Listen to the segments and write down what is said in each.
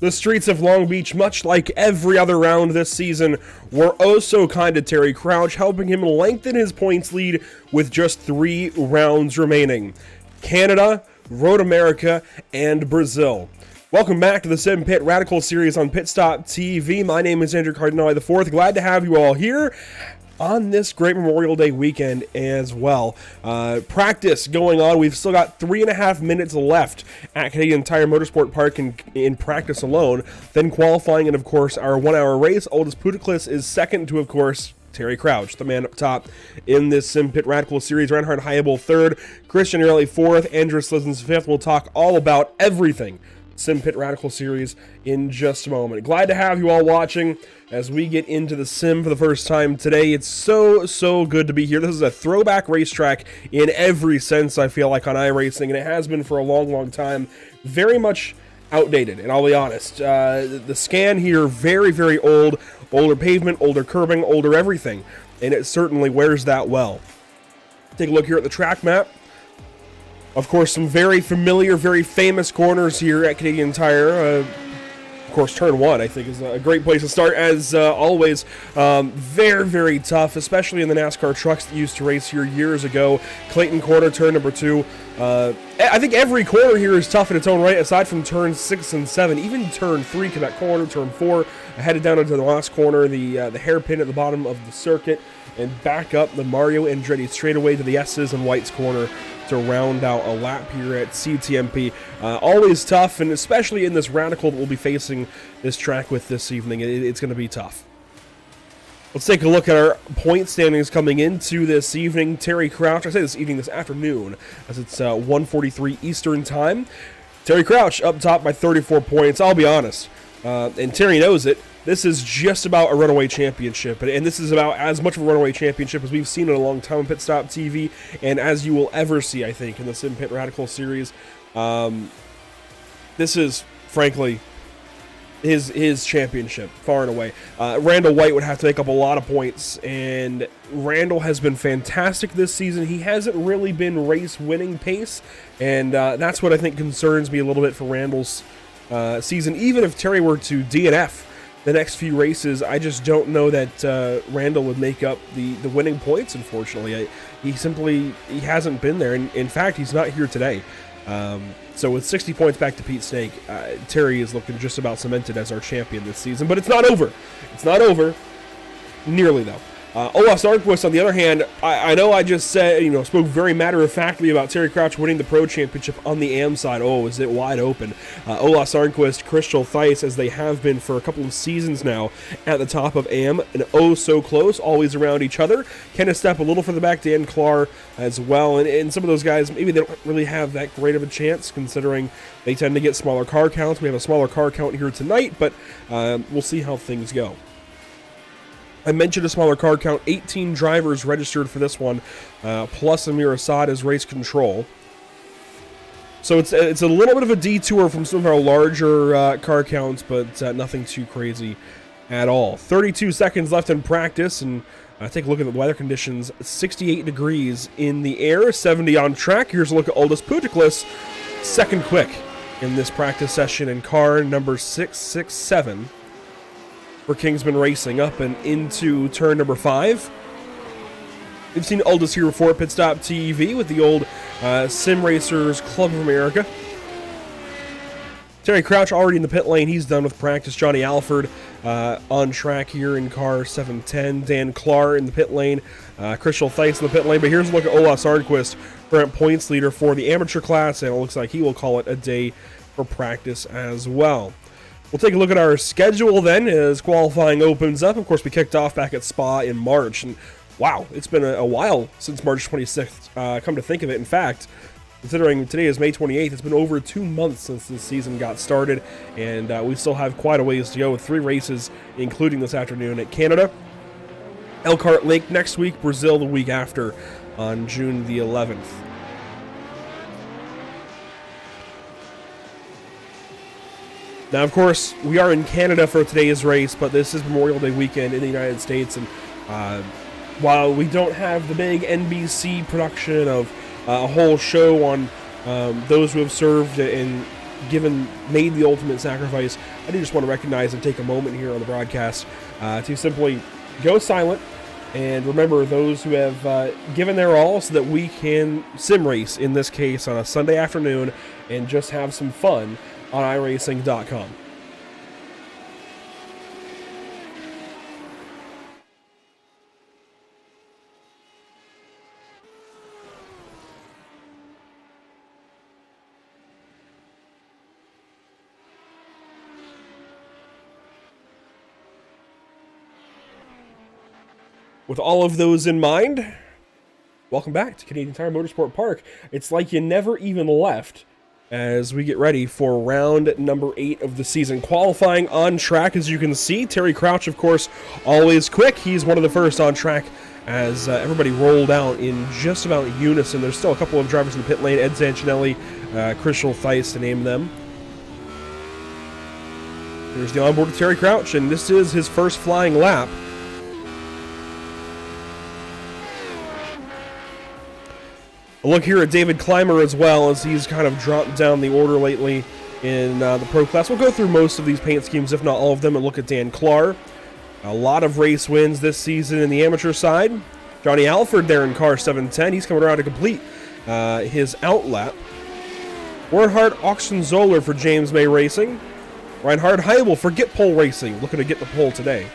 The streets of Long Beach, much like every other round this season, were oh so kind to Terry Crouch, helping him lengthen his points lead with just 3 rounds remaining. Canada, Road America, and Brazil. Welcome back to the Simpit Radical series on Pit Stop TV. My name is Andrew Cardinale IV. Glad to have you all here. on this great Memorial Day weekend as well. Practice going on. We've still got 3.5 minutes left at Canadian Tire Motorsport Park in practice alone. Then qualifying, and of course our 1 hour race. Aldous Puticlis is second to, of course, Terry Crouch, the man up top in this Simpit Radical Series. Reinhard Heibel third, Christian Early fourth, Andrew Slizens fifth. We'll talk all about everything Simpit Radical Series in just a moment. Glad to have you all watching as we get into the sim for the first time today. It's so good to be here. This is a throwback racetrack in every sense, I feel like, on iRacing, and it has been for a long time. Very much outdated, and I'll be honest. The scan here, very old. Older pavement, older curbing, older everything, and it certainly wears that well. Take a look here at the track map. Of course, some very familiar, very famous corners here at Canadian Tire. Of course, turn one, I think, is a great place to start, as always. Very tough, especially in the NASCAR trucks that used to race here years ago. Clayton Corner, turn number 2. I think every corner here is tough in its own right, aside from turn 6 and 7. Even turn 3, Quebec Corner, turn 4, headed down into the last corner, the hairpin at the bottom of the circuit, and back up the Mario Andretti straightaway to the S's and White's corner to round out a lap here at CTMP. Always tough, and especially in this radical that we'll be facing this track with this evening, it's going to be tough. Let's take a look at our point standings coming into this evening. Terry Crouch, I say this evening, this afternoon, as it's 1:43 Eastern Time. Terry Crouch up top by 34 points. I'll be honest, and Terry knows it. This is just about a runaway championship, and this is about as much of a runaway championship as we've seen in a long time on Pit Stop TV, and as you will ever see, I think, in the Simpit Radical Series. This is, frankly, his championship, far and away. Randall White would have to make up a lot of points, and Randall has been fantastic this season. He hasn't really been race-winning pace, and that's what I think concerns me a little bit for Randall's season. Even if Terry were to DNF the next few races, I just don't know that Randall would make up the winning points, unfortunately. He hasn't been there, and in fact, he's not here today. So with 60 points back to Pete Snake, Terry is looking just about cemented as our champion this season, but it's not over. It's not over. Nearly, though. Olaf Arnquist, on the other hand, I know I just said, spoke very matter-of-factly about Terry Crouch winning the Pro Championship on the AM side. Oh, is it wide open? Olaf Arnquist, Crystal Theis, as they have been for a couple of seasons now, at the top of AM, and oh so close, always around each other. Kenneth Stepp a little further back, Dan Clark as well, and some of those guys, maybe they don't really have that great of a chance, considering they tend to get smaller car counts. We have a smaller car count here tonight, but we'll see how things go. I mentioned a smaller car count, 18 drivers registered for this one, plus Amir Assad as race control. So it's a little bit of a detour from some of our larger car counts, but nothing too crazy at all. 32 seconds left in practice, and take a look at the weather conditions. 68 degrees in the air, 70 on track. Here's a look at Aldous Puticlis, second quick in this practice session in car number 667. For Kingsman Racing, up and into turn number 5. We've seen Aldous here before at Pit Stop TV with the old Sim Racers Club of America. Terry Crouch already in the pit lane. He's done with practice. Johnny Alford on track here in car 710. Dan Clark in the pit lane. Crystal Theis in the pit lane. But here's a look at Olaf Arnquist, current points leader for the amateur class, and it looks like he will call it a day for practice as well. We'll take a look at our schedule then as qualifying opens up. Of course, we kicked off back at Spa in March, and wow, it's been a while since March 26th, come to think of it. In fact, considering today is May 28th, it's been over 2 months since this season got started, and we still have quite a ways to go with 3 races, including this afternoon at Canada, Elkhart Lake next week, Brazil the week after on June the 11th. Now, of course, we are in Canada for today's race, but this is Memorial Day weekend in the United States, and while we don't have the big NBC production of a whole show on those who have served and made the ultimate sacrifice, I do just want to recognize and take a moment here on the broadcast to simply go silent and remember those who have given their all so that we can sim race, in this case, on a Sunday afternoon and just have some fun on iRacing.com. With all of those in mind, welcome back to Canadian Tire Motorsport Park. It's like you never even left as we get ready for round number 8 of the season. Qualifying on track, as you can see. Terry Crouch, of course, always quick. He's one of the first on track as everybody rolled out in just about unison. There's still a couple of drivers in the pit lane. Ed Sancinelli, Christian Theis, to name them. There's the onboard of Terry Crouch, and this is his first flying lap. A look here at David Clymer as well, as he's kind of dropped down the order lately in the Pro Class. We'll go through most of these paint schemes, if not all of them, and look at Dan Clark. A lot of race wins this season in the amateur side. Johnny Alford there in car 710. He's coming around to complete his outlap. Bernhard Oxenzoller for James May Racing. Reinhard Heibel for Get Pole Racing, looking to get the pole today.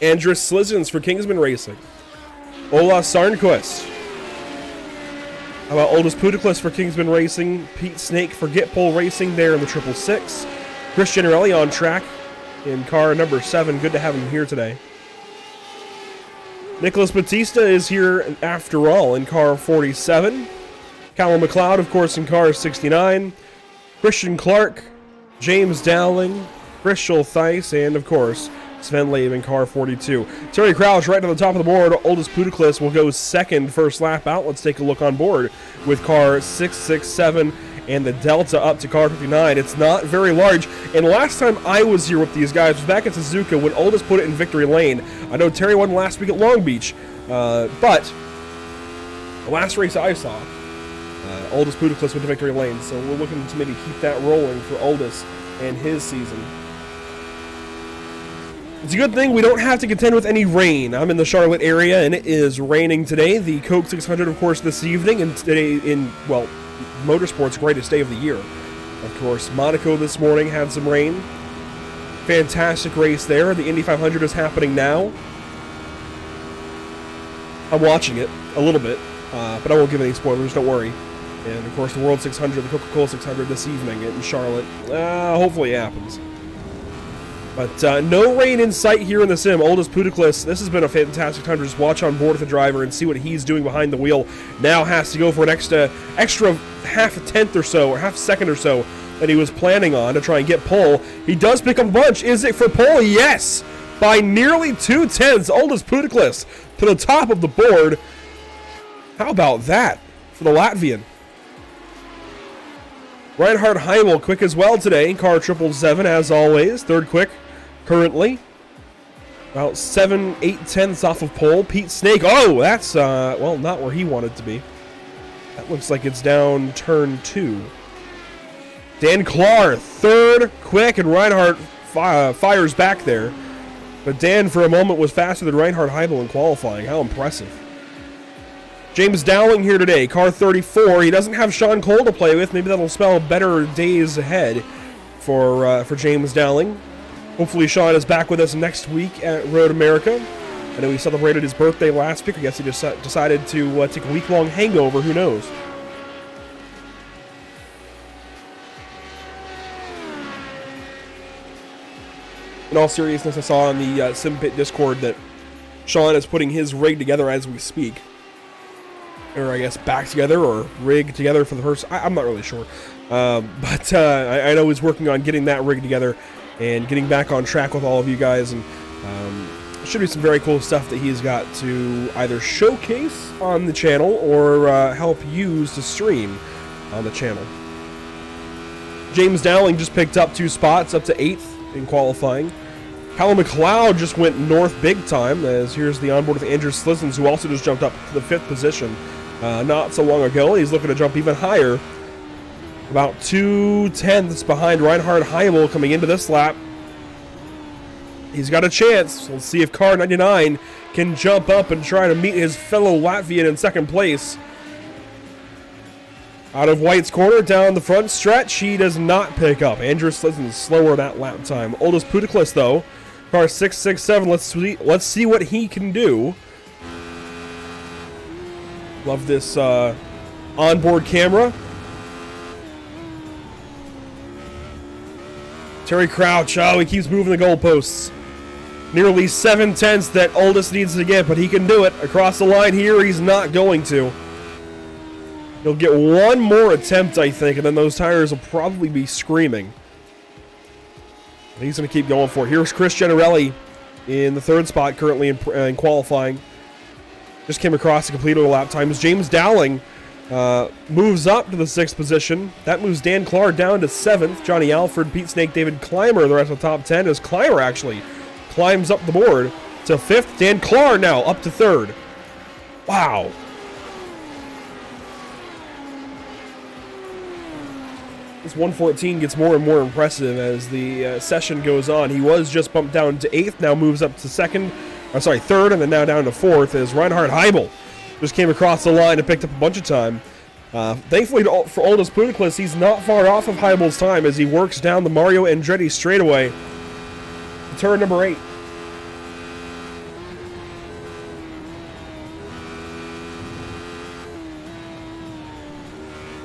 Andrus Slizens for Kingsman Racing. Ola Sarnquist. How about Oldest Puticlus for Kingsman Racing? Pete Snake for Get Pole Racing there in the 666. Chris Generelli on track in car number 7. Good to have him here today. Nicholas Batista is here after all in car 47. Callum McLeod, of course, in car 69. Christian Clark, James Dowling, Christian Theis, and of course, Sven Lave in car 42. Terry Crouch right to the top of the board. Oldest Puticlus will go second first lap out. Let's take a look on board with car 667 and the Delta up to car 59. It's not very large. And last time I was here with these guys was back at Suzuka when Oldest put it in victory lane. I know Terry won last week at Long Beach, but the last race I saw, Oldest Puticlus went to victory lane. So we're looking to maybe keep that rolling for Oldest and his season. It's a good thing we don't have to contend with any rain. I'm in the Charlotte area, and it is raining today. The Coke 600, of course, this evening, and today in, well, motorsport's greatest day of the year. Of course, Monaco this morning had some rain. Fantastic race there. The Indy 500 is happening now. I'm watching it a little bit, but I won't give any spoilers, don't worry. And, of course, the World 600, the Coca-Cola 600 this evening in Charlotte. Hopefully it happens. But no rain in sight here in the sim. Oldest Puticlus, this has been a fantastic time to just watch on board with the driver and see what he's doing behind the wheel. Now has to go for an extra half a tenth or so, or half second or so, that he was planning on to try and get pole. He does pick up a bunch. Is it for pole? Yes! By nearly 2/10. Oldest Puticlus to the top of the board. How about that for the Latvian? Reinhard Heibel quick as well today. Car 777 as always. Third quick currently. About 7/8 off of pole. Pete Snake. Oh, that's, well, not where he wanted to be. That looks like it's down turn 2. Dan Clark, third quick, and Reinhard fires back there. But Dan, for a moment, was faster than Reinhard Heibel in qualifying. How impressive. James Dowling here today, car 34. He doesn't have Sean Cole to play with. Maybe that'll spell better days ahead for James Dowling. Hopefully Sean is back with us next week at Road America. I know he celebrated his birthday last week. I guess he just decided to take a week-long hangover. Who knows? In all seriousness, I saw on the Simpit Discord that Sean is putting his rig together as we speak. Or I guess back together or rig together for the first... I'm not really sure. But I know he's working on getting that rig together and getting back on track with all of you guys. And should be some very cool stuff that he's got to either showcase on the channel or help use to stream on the channel. James Dowling just picked up 2 spots, up to 8th in qualifying. Callum McLeod just went north big time, as here's the onboard with Andrew Slizens, who also just jumped up to the 5th position not so long ago. He's looking to jump even higher, about 2/10 behind Reinhard Heibel coming into this lap. He's got a chance. Let's see if car 99 can jump up and try to meet his fellow Latvian in second place. Out of White's corner, down the front stretch, he does not pick up. Andrew Slizens slower that lap time. Oldest Puticlus, though, car 667. Let's see what he can do. Love this onboard camera. Terry Crouch, oh, he keeps moving the goalposts. Nearly 7/10 that Oldest needs to get, but he can do it. Across the line here, he's not going to. He'll get one more attempt, I think, and then those tires will probably be screaming. He's going to keep going for it. Here's Chris Generelli in the third spot currently in qualifying. Just came across to complete all lap times. James Dowling moves up to the 6th position. That moves Dan Clark down to 7th. Johnny Alford, Pete Snake, David Clymer, the rest of the top 10, as Clymer actually climbs up the board to 5th. Dan Clark now up to 3rd. Wow. This 114 gets more and more impressive as the session goes on. He was just bumped down to 8th, now moves up to 3rd, and then now down to 4th as Reinhard Heibel just came across the line and picked up a bunch of time. Thankfully for Aldous Budaklis, he's not far off of Heibel's time as he works down the Mario Andretti straightaway to turn number 8.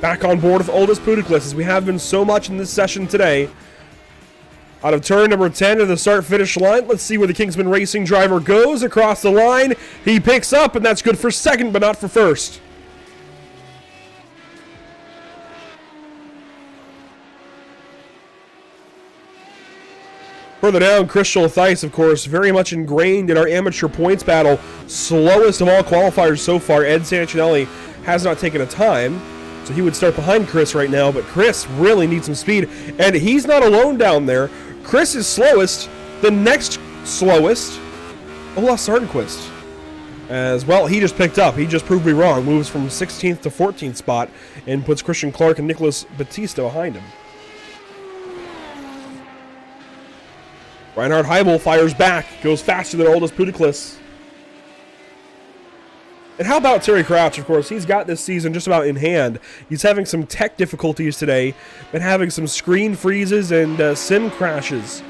Back on board with Aldous Budaklis as we have been so much in this session today. Out of turn number 10 to the start-finish line. Let's see where the Kingsman Racing driver goes across the line. He picks up, and that's good for 2nd, but not for 1st. Further down, Chris Schultheis, of course, very much ingrained in our amateur points battle. Slowest of all qualifiers so far. Ed Sancinelli has not taken a time, so he would start behind Chris right now, but Chris really needs some speed, and he's not alone down there. Chris is slowest. The next slowest, Olaf Sarnquist. As well, he just picked up. He just proved me wrong. Moves from 16th to 14th spot and puts Christian Clark and Nicholas Batista behind him. Reinhard Heibel fires back. Goes faster than Aldous Budaklis. And how about Terry Crouch, of course? He's got this season just about in hand. He's having some tech difficulties today, been having some screen freezes and sim crashes.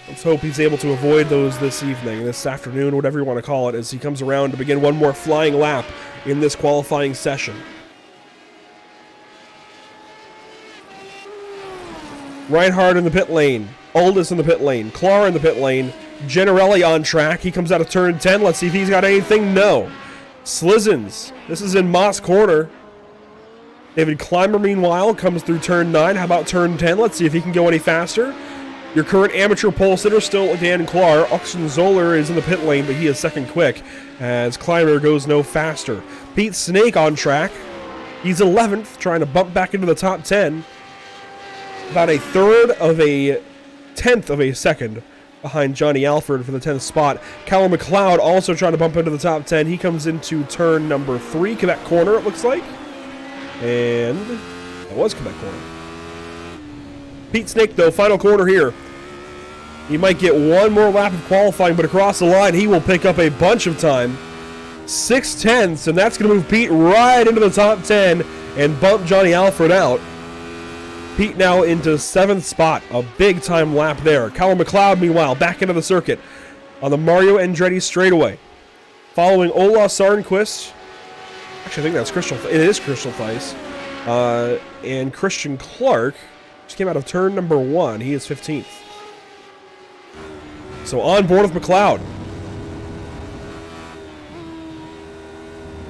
Let's hope he's able to avoid those this evening, this afternoon, whatever you want to call it, as he comes around to begin one more flying lap in this qualifying session. Reinhard in the pit lane. Aldous in the pit lane. Clark in the pit lane. Generelli on track. He comes out of turn 10. Let's see if he's got anything. No. Slizzens. This is in Moss Corner. David Clymer, meanwhile, comes through turn 9. How about turn 10? Let's see if he can go any faster. Your current amateur pole sitter still Dan Clark. Oxenzoller is in the pit lane, but he is 2nd quick as Clymer goes no faster. Pete Snake on track. He's 11th, trying to bump back into the top 10. About a 1/3 of a 10th of a second behind Johnny Alford for the 10th spot. Callum McLeod also trying to bump into the top 10. He comes into turn number 3, Quebec corner, it looks like. And that was Quebec corner. Pete Snake, though, final corner here. He might get one more lap of qualifying, but across the line, he will pick up a bunch of time. 6/10, and that's going to move Pete right into the top 10 and bump Johnny Alford out. Pete now into 7th spot, a big time lap there. Callum McLeod, meanwhile, back into the circuit on the Mario Andretti straightaway. Following Ola Sarnquist. Actually, I think that's Crystal. It is Crystal Thies. And Christian Clark just came out of turn number 1. He is 15th. So on board with McLeod.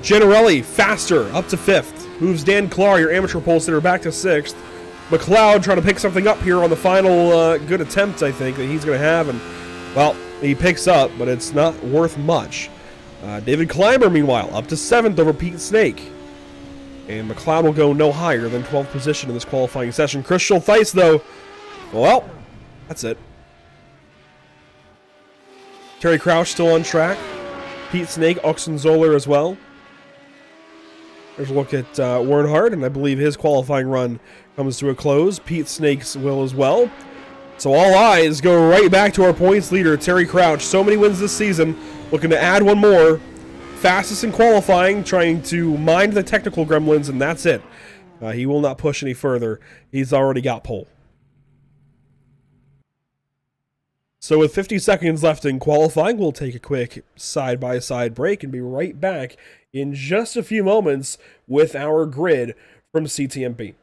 Generelli, faster, up to 5th. Moves Dan Clark, your amateur pole sitter, back to 6th. McLeod trying to pick something up here on the final good attempt, I think, that he's going to have. And, well, he picks up, but it's not worth much. David Clymer, meanwhile, up to 7th over Pete Snake. And McLeod will go no higher than 12th position in this qualifying session. Chris Schultheis, though, well, that's it. Terry Crouch still on track. Pete Snake, Oxenzoller as well. There's a look at Wernhardt, and I believe his qualifying run comes to a close. Pete Snake's will as well. So all eyes go right back to our points leader, Terry Crouch. So many wins this season, looking to add one more. Fastest in qualifying, trying to mind the technical gremlins, and that's it. He will not push any further. He's already got pole. So with 50 seconds left in qualifying, we'll take a quick side-by-side break and be right back in just a few moments with our grid from CTMP.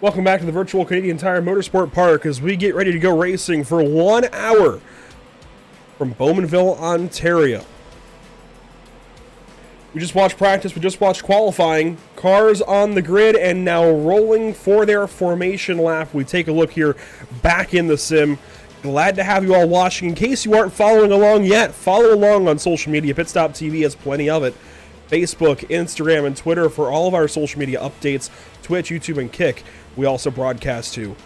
Welcome back to the virtual Canadian Tire Motorsport Park as we get ready to go racing for 1 hour from Bowmanville, Ontario. We just watched practice, we just watched qualifying, cars on the grid and now rolling for their formation lap. We take a look here back in the sim. Glad to have you all watching. In case you aren't following along yet, follow along on social media. Pitstop TV has plenty of it. Facebook, Instagram, and Twitter for all of our social media updates. Twitch, YouTube, and Kick. We also broadcast too.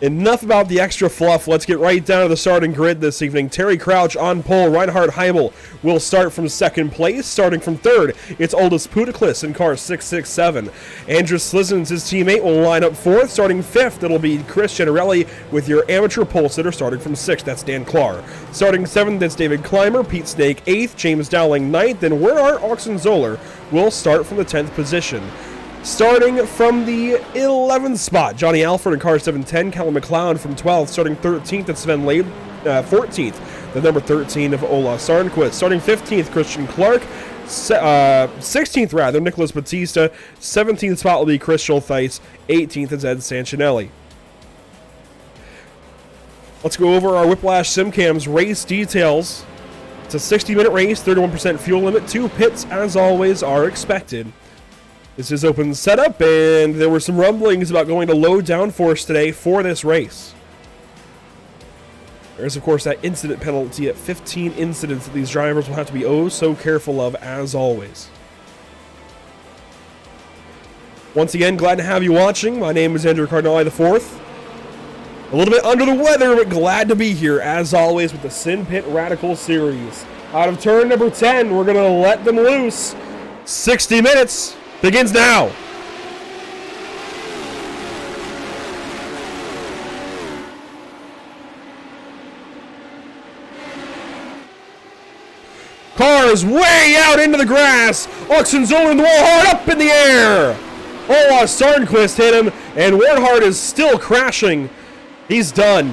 Enough about the extra fluff. Let's get right down to the starting grid this evening. Terry Crouch on pole. Reinhard Heimel will start from second place. Starting from third, it's Aldous Putaklis in car 667. Andrew Slizens, his teammate, will line up fourth. Starting fifth, it'll be Chris Generelli with your amateur pole sitter starting from sixth. That's Dan Clark. Starting seventh, it's David Clymer. Pete Snake eighth. James Dowling ninth. And Werner Oxenzoller will start from the 10th position. Starting from the 11th spot, Johnny Alford in car 710, Callum McLeod from 12th, starting 13th, it's Sven Lade, 14th, the number 13 of Ola Sarnquist. Starting 15th, Christian Clark, 16th rather, Nicholas Batista, 17th spot will be Chris Schultheis, 18th is Ed Sancinelli. Let's go over our Whiplash SimCams race details. It's a 60-minute race, 31% fuel limit, 2 pits as always are expected. This is open setup, and there were some rumblings about going to low downforce today for this race. There's, of course, that incident penalty at 15 incidents that these drivers will have to be oh so careful of, as always. Once again, glad to have you watching. My name is Andrew Cardinale IV. A little bit under the weather, but glad to be here, as always, with the Simpit Radical Series. Out of turn number 10, we're going to let them loose. 60 minutes. Begins now. Cars way out into the grass. Oxenzoller in the wall, hard up in the air. Ola Sarnquist hit him, and Warnhard is still crashing. He's done.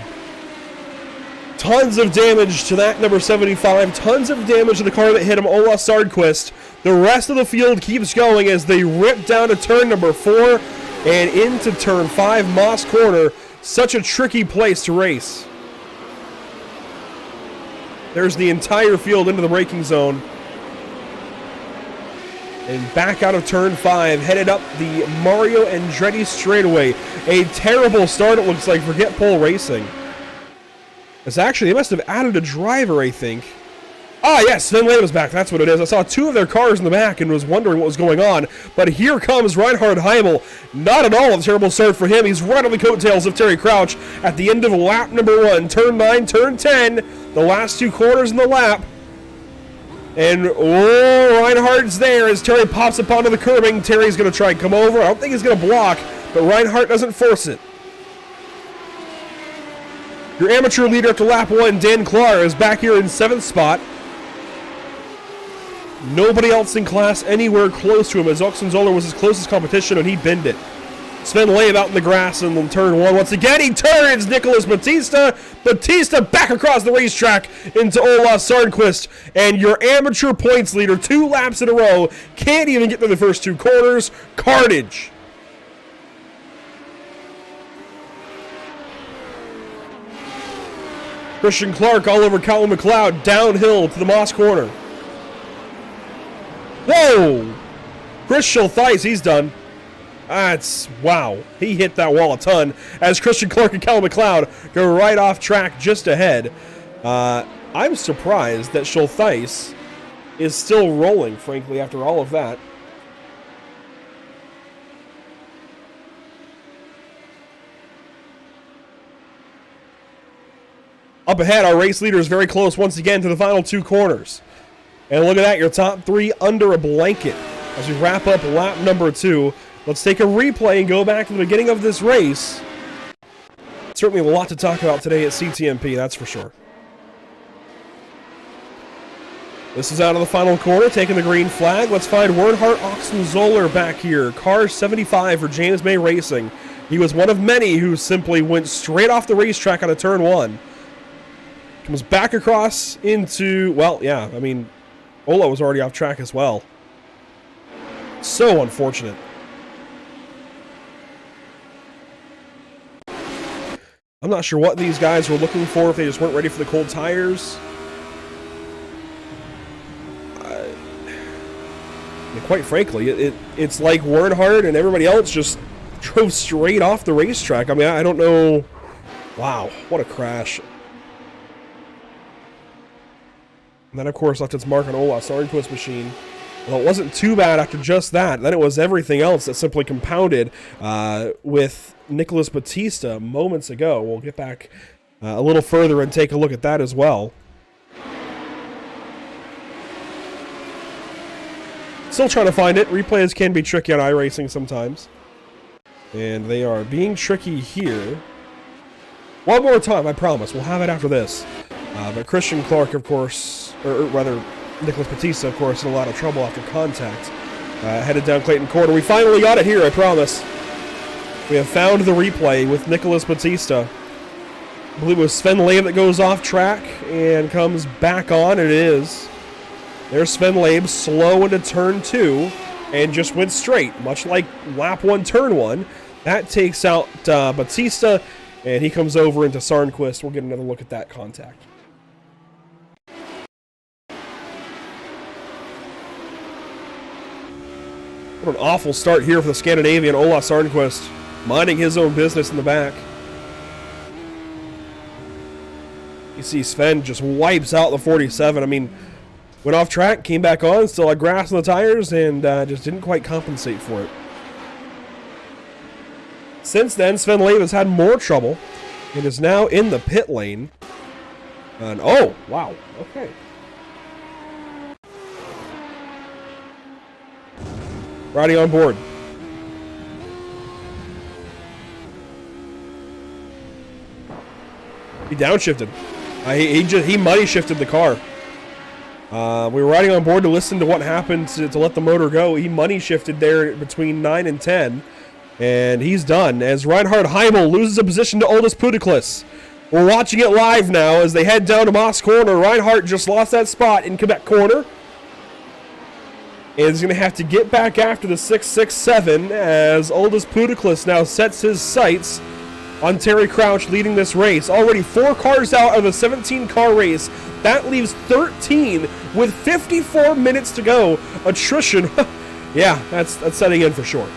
Tons of damage to that number 75. Tons of damage to the car that hit him, Ola Sarnquist. The rest of the field keeps going as they rip down to turn number 4 and into turn 5, Moss Corner. Such a tricky place to race. There's the entire field into the braking zone. And back out of turn 5, headed up the Mario Andretti straightaway. A terrible start, it looks like, for Get Pole Racing. It's actually, they must have added a driver, I think. Ah, yes, Sven Lade was back. That's what it is. I saw 2 of their cars in the back and was wondering what was going on. But here comes Reinhard Heimel. Not at all a terrible start for him. He's right on the coattails of Terry Crouch at the end of lap number 1. Turn 9, turn 10. The last 2 corners in the lap. And, oh, Reinhardt's there as Terry pops up onto the curbing. Terry's going to try and come over. I don't think he's going to block, but Reinhardt doesn't force it. Your amateur leader after lap 1, Dan Clark, is back here in 7th spot. Nobody else in class anywhere close to him, as Oxenzoller was his closest competition and he binned it. Sven Lade out in the grass in turn 1. Once again, he turns Nicholas Batista. Batista back across the racetrack into Ola Sarnquist. And your amateur points leader, 2 laps in a row, can't even get through the first 2 corners. Carnage. Christian Clark all over Callum McLeod, downhill to the Moss Corner. Whoa! Chris Schultheis, he's done. That's, wow. He hit that wall a ton as Christian Clark and Callum McLeod go right off track just ahead. I'm surprised that Schultheis is still rolling, frankly, after all of that. Up ahead, our race leader is very close once again to the final 2 corners. And look at that, your top 3 under a blanket. As we wrap up lap number 2, let's take a replay and go back to the beginning of this race. Certainly a lot to talk about today at CTMP, that's for sure. This is out of the final corner, taking the green flag. Let's find Werner Oxenzoller back here. Car 75 for James May Racing. He was one of many who simply went straight off the racetrack out of turn 1. Comes back across into, well, yeah, I mean, Ola was already off track as well. So unfortunate. I'm not sure what these guys were looking for, if they just weren't ready for the cold tires. Quite frankly, it's like Earnhardt and everybody else just drove straight off the racetrack. I mean, I don't know. Wow, what a crash. And then, of course, left its mark on Ola Sarnquist's machine. Well, it wasn't too bad after just that. Then it was everything else that simply compounded with Nicholas Bautista moments ago. We'll get back a little further and take a look at that as well. Still trying to find it. Replays can be tricky on iRacing sometimes. And they are being tricky here. One more time, I promise. We'll have it after this. But Christian Clark, of course, or rather, Nicholas Bautista, of course, in a lot of trouble after contact. Headed down Clayton Corner. We finally got it here, I promise. We have found the replay with Nicholas Bautista. I believe it was Sven Lave that goes off track and comes back on, and it is. There's Sven Lave slow into turn 2 and just went straight, much like lap 1, turn 1. That takes out Bautista, and he comes over into Sarnquist. We'll get another look at that contact. What an awful start here for the Scandinavian Ola Sarnquist, minding his own business in the back. You see Sven just wipes out the 47. I mean, went off track, came back on, still had grass on the tires, and just didn't quite compensate for it. Since then, Sven Lave has had more trouble and is now in the pit lane. And oh, wow, okay. Riding on board. He downshifted. He money shifted the car. We were riding on board to listen to what happened to let the motor go. He money shifted there between 9 and 10. And he's done as Reinhard Heimel loses a position to Aldous Puteklis. We're watching it live now as they head down to Moss Corner. Reinhardt just lost that spot in Quebec Corner. And is going to have to get back after the 667 as Aldous Puteklis now sets his sights on Terry Crouch leading this race. Already 4 cars out of a 17-car race. That leaves 13 with 54 minutes to go. Attrition. Yeah, that's setting in for sure.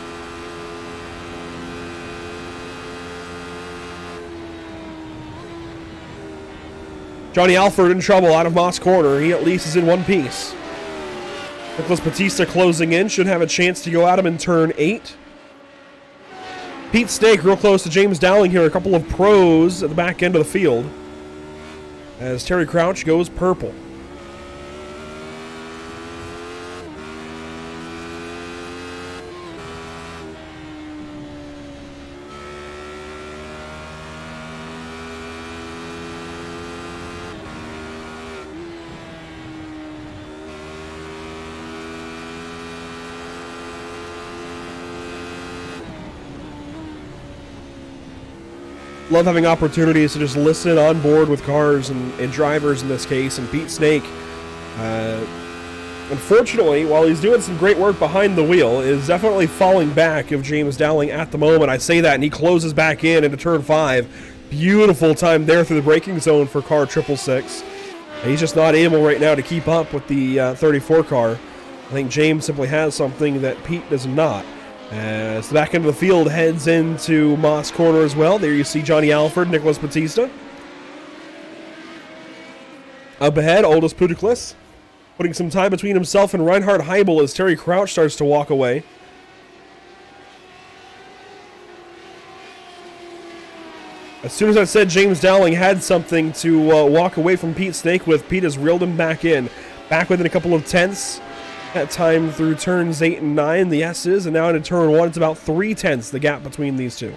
Johnny Alford in trouble out of Moss Corner. He at least is in one piece. Nicholas Bautista closing in. Should have a chance to go at him in turn 8. Pete Snake real close to James Dowling here. A couple of pros at the back end of the field. As Terry Crouch goes purple. Love having opportunities to just listen on board with cars and drivers in this case. And Pete Snake, unfortunately, while he's doing some great work behind the wheel, is definitely falling back of James Dowling at the moment. I say that, and he closes back in into turn 5. Beautiful time there through the braking zone for car 666. He's just not able right now to keep up with the 34 car. I think James simply has something that Pete does not. As the back end of the field heads into Moss Corner as well. There you see Johnny Alford, Nicholas Bautista. Up ahead, Aldous Puteklis, putting some time between himself and Reinhard Heimel as Terry Crouch starts to walk away. As soon as I said James Dowling had something to walk away from Pete Snake with, Pete has reeled him back in. Back within a couple of tenths. That time through turns 8 and 9, the S's, and now into turn 1, it's about 3 tenths, the gap between these two.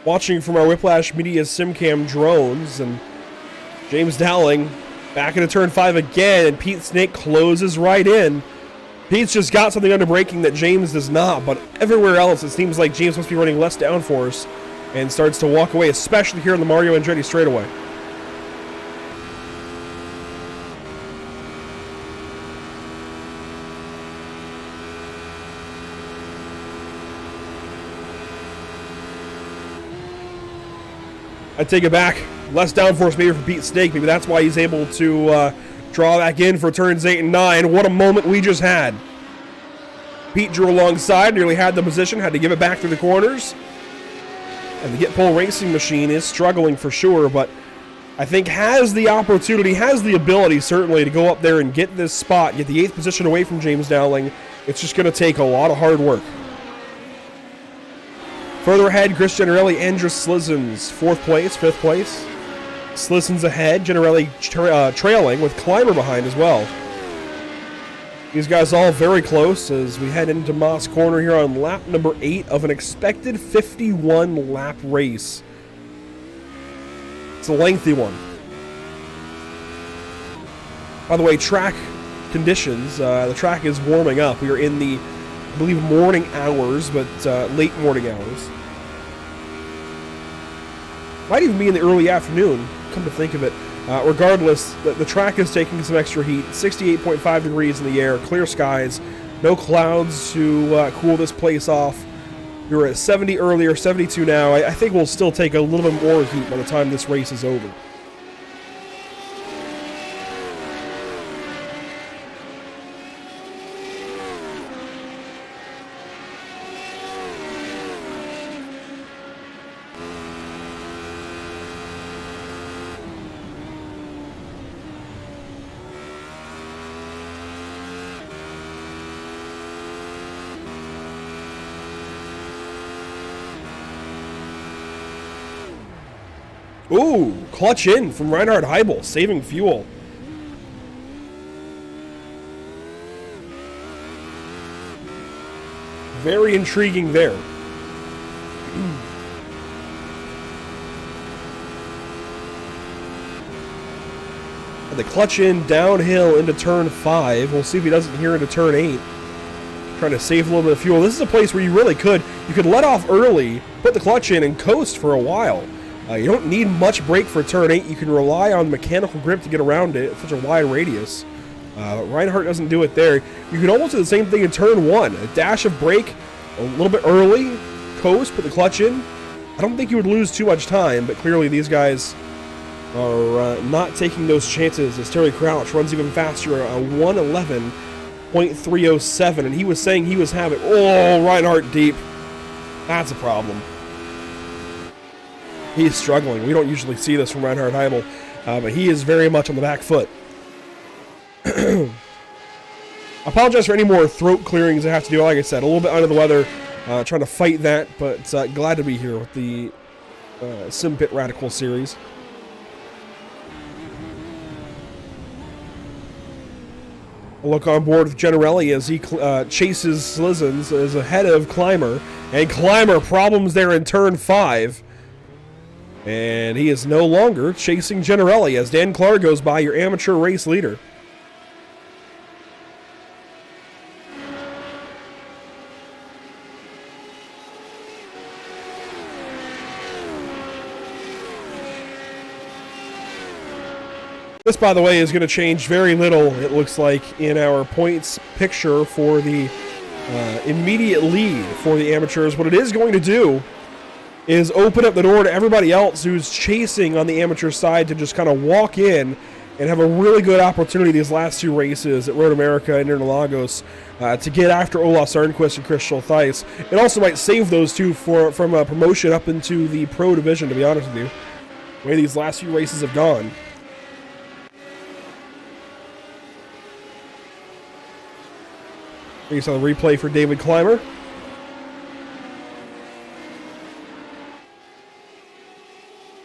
Watching from our Whiplash Media SimCam drones, and James Dowling back into turn 5 again, and Pete Snake closes right in. Pete's just got something under braking that James does not, but everywhere else it seems like James must be running less downforce and starts to walk away, especially here in the Mario Andretti straightaway. I take it back. Less downforce maybe for Pete Snake. Maybe that's why he's able to draw back in for turns 8 and 9. What a moment we just had. Pete drew alongside, nearly had the position, had to give it back through the corners. And the Get Pole Racing Machine is struggling for sure, but I think has the opportunity, has the ability certainly to go up there and get this spot, get the 8th position away from James Dowling. It's just going to take a lot of hard work. Further ahead, Chris Generelli, Andrus Slizens, 4th place, 5th place. Slizens ahead, Generelli trailing with Clymer behind as well. These guys all very close as we head into Moss Corner here on lap number 8 of an expected 51 lap race. It's a lengthy one. By the way, track conditions, the track is warming up. We are in the, I believe, morning hours, but late morning hours. Might even be in the early afternoon, come to think of it. Regardless, the track is taking some extra heat. 68.5 degrees in the air, clear skies, no clouds to cool this place off. We were at 70 earlier, 72 now. I think we'll still take a little bit more heat by the time this race is over. Ooh, clutch in from Reinhard Heibel, saving fuel. Very intriguing there. And the clutch in downhill into turn 5. We'll see if he doesn't here into turn 8. Trying to save a little bit of fuel. This is a place where you really could. You could let off early, put the clutch in, and coast for a while. You don't need much brake for turn 8. You can rely on mechanical grip to get around it. It's such a wide radius. Reinhardt doesn't do it there. You can almost do the same thing in turn 1. A dash of brake, a little bit early, coast, put the clutch in. I don't think you would lose too much time, but clearly these guys are not taking those chances as Terry Crouch runs even faster, a 111.307, and he was saying he was having, oh, Reinhardt deep. That's a problem. He's struggling. We don't usually see this from Reinhard Heibel, but he is very much on the back foot. Apologize for any more throat clearings I have to do. Like I said, a little bit under the weather, trying to fight that, but glad to be here with the Simpit Radical series. A look on board with Generelli as he chases Slizens, is ahead of Clymer, and Clymer problems there in turn 5. And he is no longer chasing Generelli as Dan Clark goes by, your amateur race leader. This, by the way, is going to change very little, it looks like, in our points picture for the immediate lead for the amateurs. What it is going to do is open up the door to everybody else who's chasing on the amateur side to just kind of walk in and have a really good opportunity these last 2 races at Road America and Interlagos to get after Ola Sarnquist and Chris Schultheis. It also might save those two from a promotion up into the pro division, to be honest with you, the way these last few races have gone. You saw the replay for David Clymer.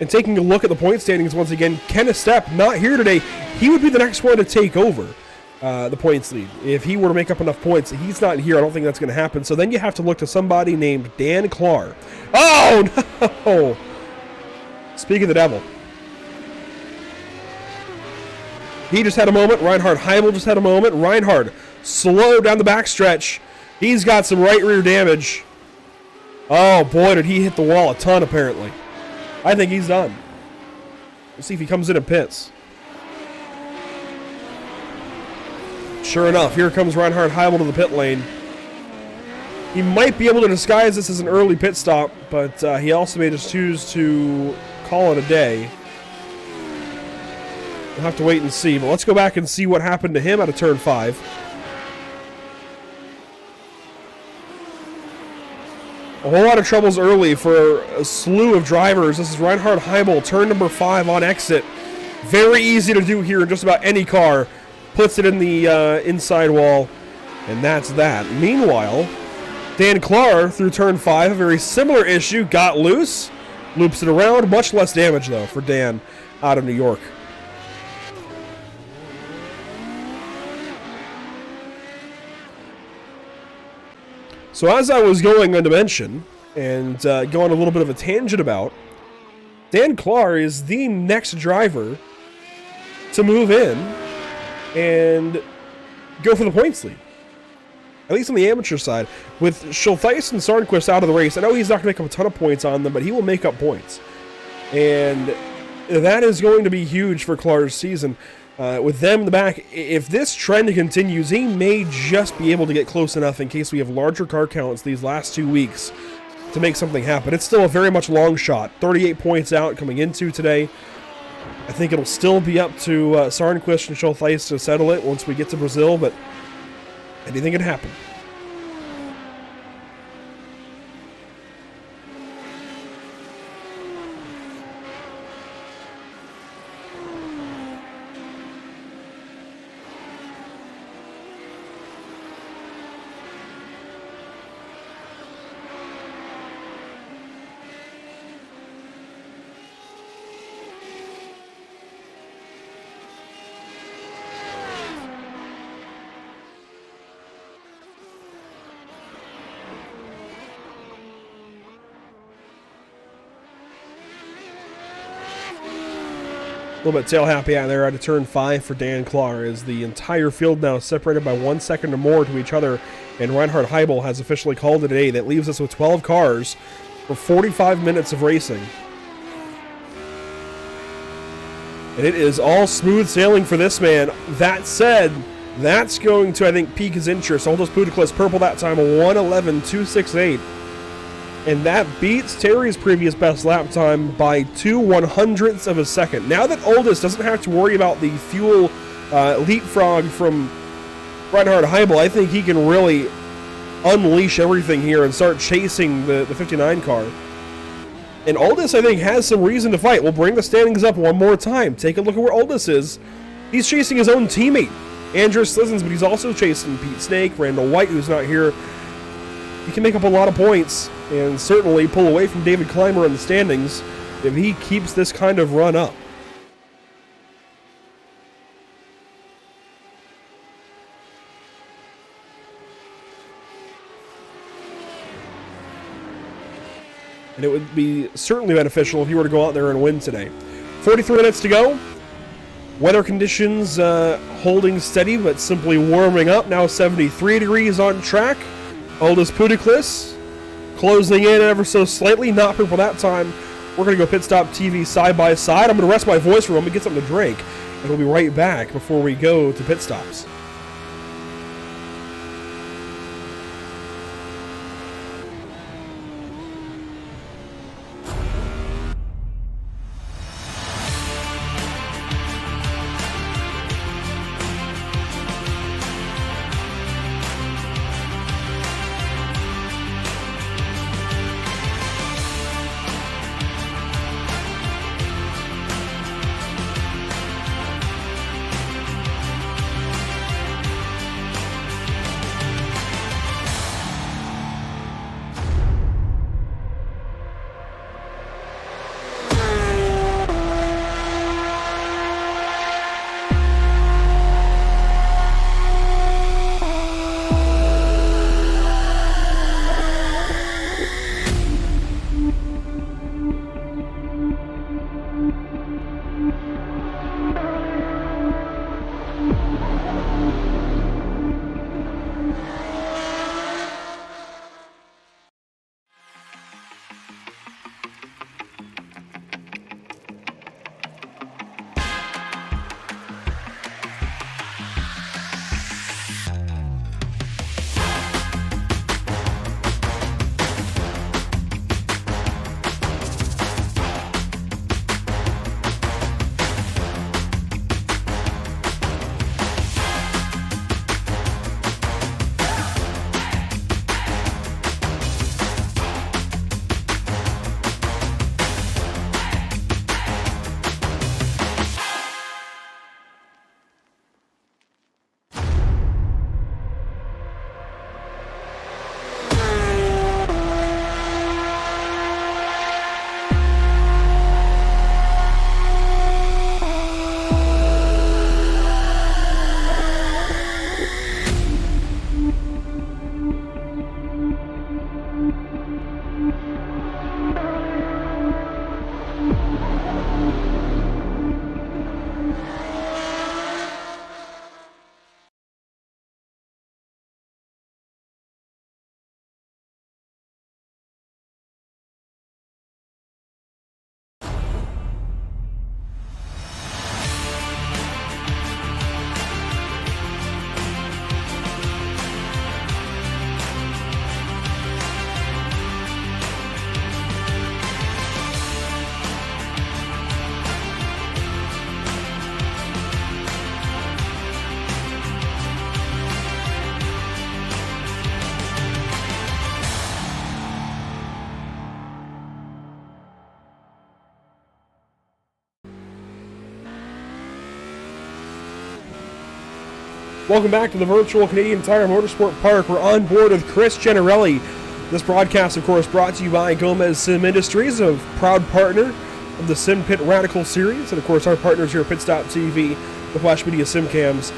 And taking a look at the point standings once again, Kenneth Stepp not here today. He would be the next one to take over the points lead. If he were to make up enough points, he's not here. I don't think that's going to happen. So then you have to look to somebody named Dan Clark. Oh, no! Speak of the devil. He just had a moment. Reinhard Heibel just had a moment. Reinhard slow down the backstretch. He's got some right rear damage. Oh, boy, did he hit the wall a ton, apparently. I think he's done. Let's see if he comes in and pits. Sure enough, here comes Reinhard Heibel to the pit lane. He might be able to disguise this as an early pit stop, but he also may just choose to call it a day. We'll have to wait and see, but let's go back and see what happened to him out of turn 5. A whole lot of troubles early for a slew of drivers. This is Reinhard Heibel, turn number 5 on exit. Very easy to do here in just about any car. Puts it in the inside wall, and that's that. Meanwhile, Dan Clar through turn 5, a very similar issue, got loose, loops it around. Much less damage, though, for Dan out of New York. So as I was going on to mention, and going a little bit of a tangent about, Dan Clar is the next driver to move in and go for the points lead. At least on the amateur side. With Schultheis and Sarnquist out of the race, I know he's not going to make up a ton of points on them, but he will make up points. And that is going to be huge for Clar's season. With them in the back, if this trend continues, he may just be able to get close enough in case we have larger car counts these last 2 weeks to make something happen. It's still a very much long shot. 38 points out coming into today. I think it'll still be up to Sarnquist and Schultheis to settle it once we get to Brazil, but anything can happen. A little bit tail happy out there out of turn 5 for Dan Clar as the entire field now separated by 1 second or more to each other, and Reinhard Heibel has officially called it a day. That leaves us with 12 cars for 45 minutes of racing. And it is all smooth sailing for this man. That said, that's going to, I think, pique his interest. Aldous Puticlus purple that time, a 1:11.268. And that beats Terry's previous best lap time by 2/100ths of a second. Now that Aldous doesn't have to worry about the fuel leapfrog from Reinhard Heibel, I think he can really unleash everything here and start chasing the 59 car. And Aldous, I think, has some reason to fight. We'll bring the standings up one more time. Take a look at where Aldous is. He's chasing his own teammate, Andrew Slizens, but he's also chasing Pete Snake, Randall White, who's not here. He can make up a lot of points and certainly pull away from David Clymer in the standings if he keeps this kind of run up. And it would be certainly beneficial if you were to go out there and win today. 43 minutes to go. Weather conditions holding steady, but simply warming up. Now 73 degrees on track. Aldous Puticlus closing in ever so slightly. Not purple that time. We're going to go Pit Stop TV side by side. I'm going to rest my voice for a moment, get something to drink, and we'll be right back before we go to pit stops. Welcome back to the virtual Canadian Tire Motorsport Park. We're on board with Chris Generelli. This broadcast, of course, brought to you by Gomez Sim Industries, a proud partner of the Simpit Radical series, and of course our partners here at Pit.TV, the Flash Media Simcams,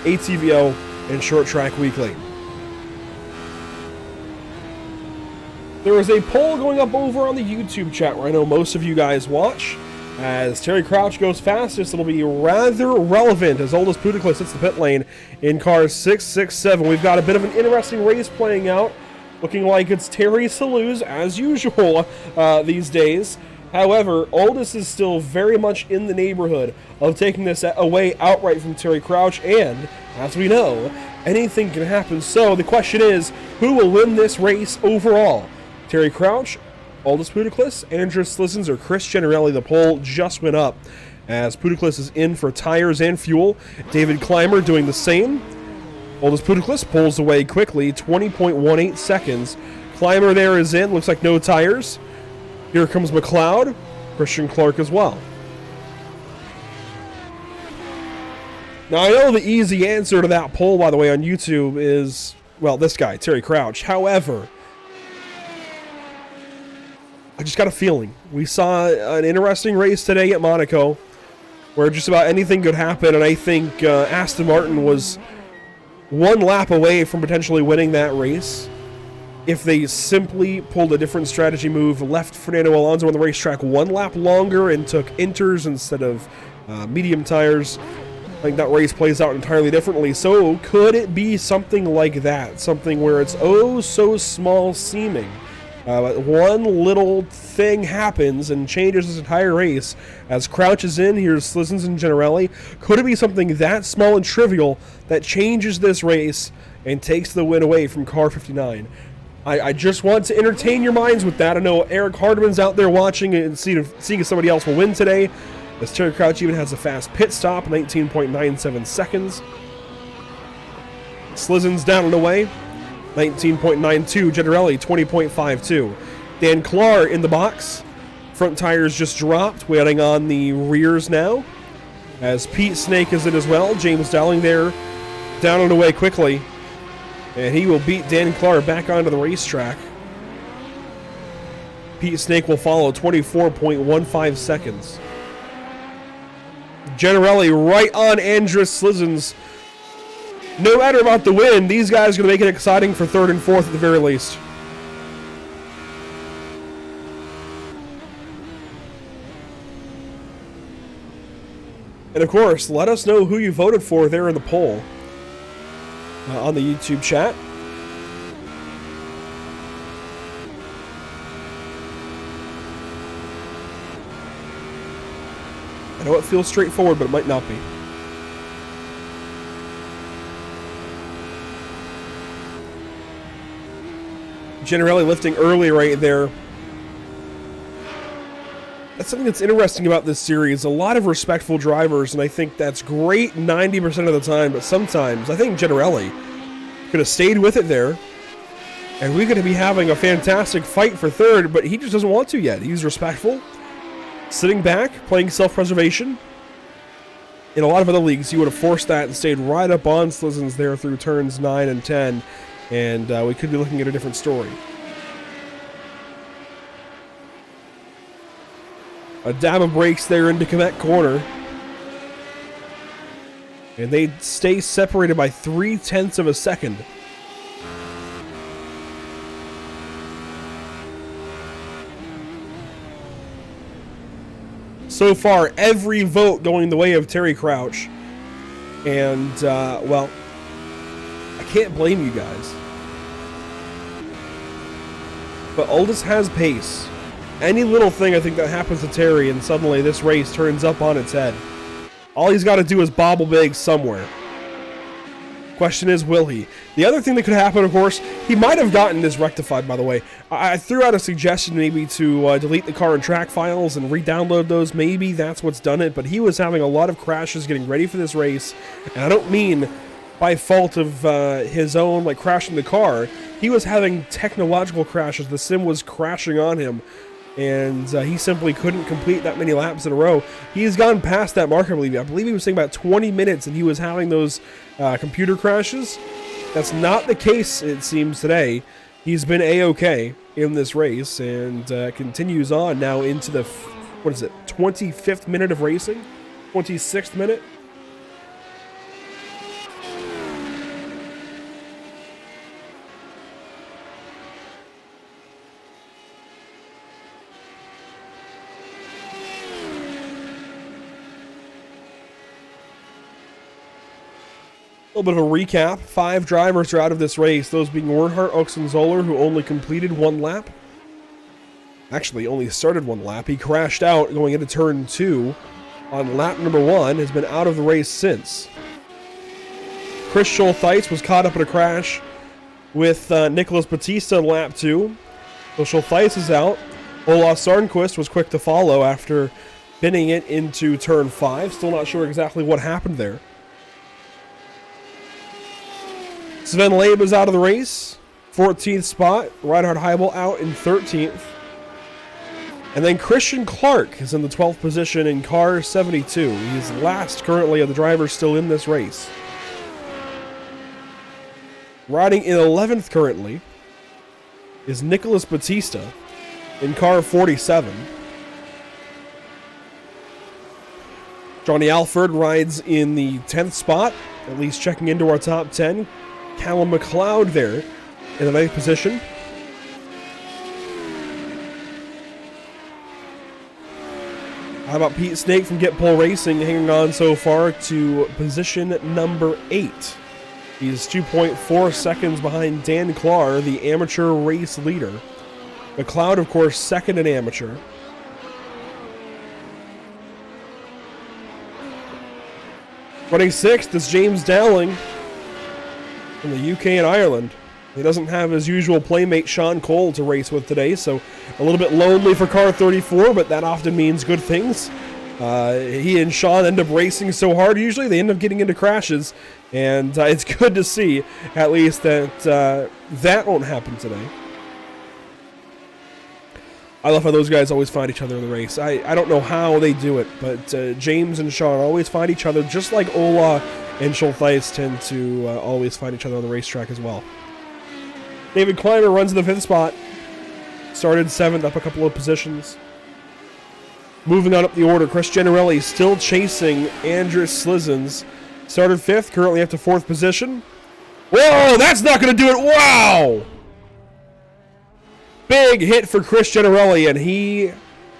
ATVO, and Short Track Weekly. There is a poll going up over on the YouTube chat where I know most of you guys watch. As Terry Crouch goes fastest, it'll be rather relevant as Aldous Puticlus hits the pit lane in car 667. We've got a bit of an interesting race playing out, looking like it's Terry's to lose, as usual these days. However, Aldous is still very much in the neighborhood of taking this away outright from Terry Crouch, and, as we know, anything can happen. So the question is, who will win this race overall? Terry Crouch, Aldous Puticlus, Andrew Slizens, or Chris Generelli? The poll just went up as Puticlus is in for tires and fuel. David Clymer doing the same. Aldous Puticlus pulls away quickly, 20.18 seconds. Clymer there is in, looks like no tires. Here comes McLeod, Christian Clark as well. Now I know the easy answer to that poll, by the way, on YouTube is, well, this guy, Terry Crouch. However, I just got a feeling. We saw an interesting race today at Monaco where just about anything could happen, and I think Aston Martin was one lap away from potentially winning that race if they simply pulled a different strategy move, left Fernando Alonso on the racetrack one lap longer and took inters instead of medium tires. I think that race plays out entirely differently. So could it be something like that? Something where it's oh so small seeming. One little thing happens and changes this entire race. As Crouch is in, here's Slizens and Generelli. Could it be something that small and trivial that changes this race and takes the win away from car 59? I just want to entertain your minds with that. I know Eric Hardeman's out there watching and seeing if somebody else will win today, as Terry Crouch even has a fast pit stop, 19.97 seconds. Slizens down and away, 19.92. Generelli, 20.52. Dan Clark in the box. Front tires just dropped, waiting on the rears now. As Pete Snake is in as well. James Dowling there, down and away quickly. And he will beat Dan Clark back onto the racetrack. Pete Snake will follow, 24.15 seconds. Generelli right on Andrew Slizens. No matter about the win, these guys are going to make it exciting for third and fourth at the very least. And of course, let us know who you voted for there in the poll on the YouTube chat. I know it feels straightforward, but it might not be. Generelli lifting early right there. That's something that's interesting about this series. A lot of respectful drivers, and I think that's great 90% of the time, but sometimes I think Generelli could have stayed with it there, and we're going to be having a fantastic fight for third, but he just doesn't want to yet. He's respectful, sitting back, playing self-preservation. In a lot of other leagues, he would have forced that and stayed right up on Slizens there through turns 9 and 10, and we could be looking at a different story. A dab of brakes there into Quebec corner. And they stay separated by 0.3 of a second. So far, every vote going the way of Terry Crouch. And, well, I can't blame you guys. But Aldous has pace. Any little thing I think that happens to Terry and suddenly this race turns up on its head. All he's got to do is bobble big somewhere. Question is, will he? The other thing that could happen, of course, he might have gotten this rectified, by the way. I threw out a suggestion maybe to delete the car and track files and re-download those. Maybe that's what's done it, but he was having a lot of crashes getting ready for this race. And I don't mean by fault of his own, like crashing the car. He was having technological crashes. The sim was crashing on him and he simply couldn't complete that many laps in a row. He's gone past that mark, I believe. I believe he was saying about 20 minutes and he was having those computer crashes. That's not the case, it seems, today. He's been A-okay in this race and continues on now into the, 25th minute of racing? 26th minute? A little bit of a recap. 5 drivers are out of this race, those being Earnhardt, Oxenzoller, who only completed 1 lap. Actually, only started 1 lap. He crashed out going into turn 2 on lap number 1, has been out of the race since. Chris Schultheis was caught up in a crash with Nicholas Bautista in lap 2. So Schultheis is out. Ola Sarnquist was quick to follow after binning it into turn 5. Still not sure exactly what happened there. Sven Labe is out of the race, 14th spot. Reinhard Heibel out in 13th. And then Christian Clark is in the 12th position in car 72. He's last currently of the drivers still in this race. Riding in 11th currently is Nicholas Bautista in car 47. Johnny Alford rides in the 10th spot, at least checking into our top 10. Callum McLeod there in the 9th position. How about Pete Snake from Get Pole Racing hanging on so far to position number 8. He's 2.4 seconds behind Dan Clark, the amateur race leader. McLeod, of course, second in amateur. Running 6th is James Dowling from the UK and Ireland. He doesn't have his usual playmate Sean Cole to race with today, so a little bit lonely for car 34, but that often means good things. He and Sean end up racing so hard usually, they end up getting into crashes, and it's good to see, at least, that that won't happen today. I love how those guys always find each other in the race. I don't know how they do it, but James and Sean always find each other, just like Ola and Schultheis tend to always find each other on the racetrack as well. David Clymer runs in the 5th spot. Started 7th, up a couple of positions. Moving on up the order, Chris Generelli still chasing Andris Slizens. Started 5th, currently up to 4th position. Whoa, that's not going to do it. Wow! Big hit for Chris Generelli, and he,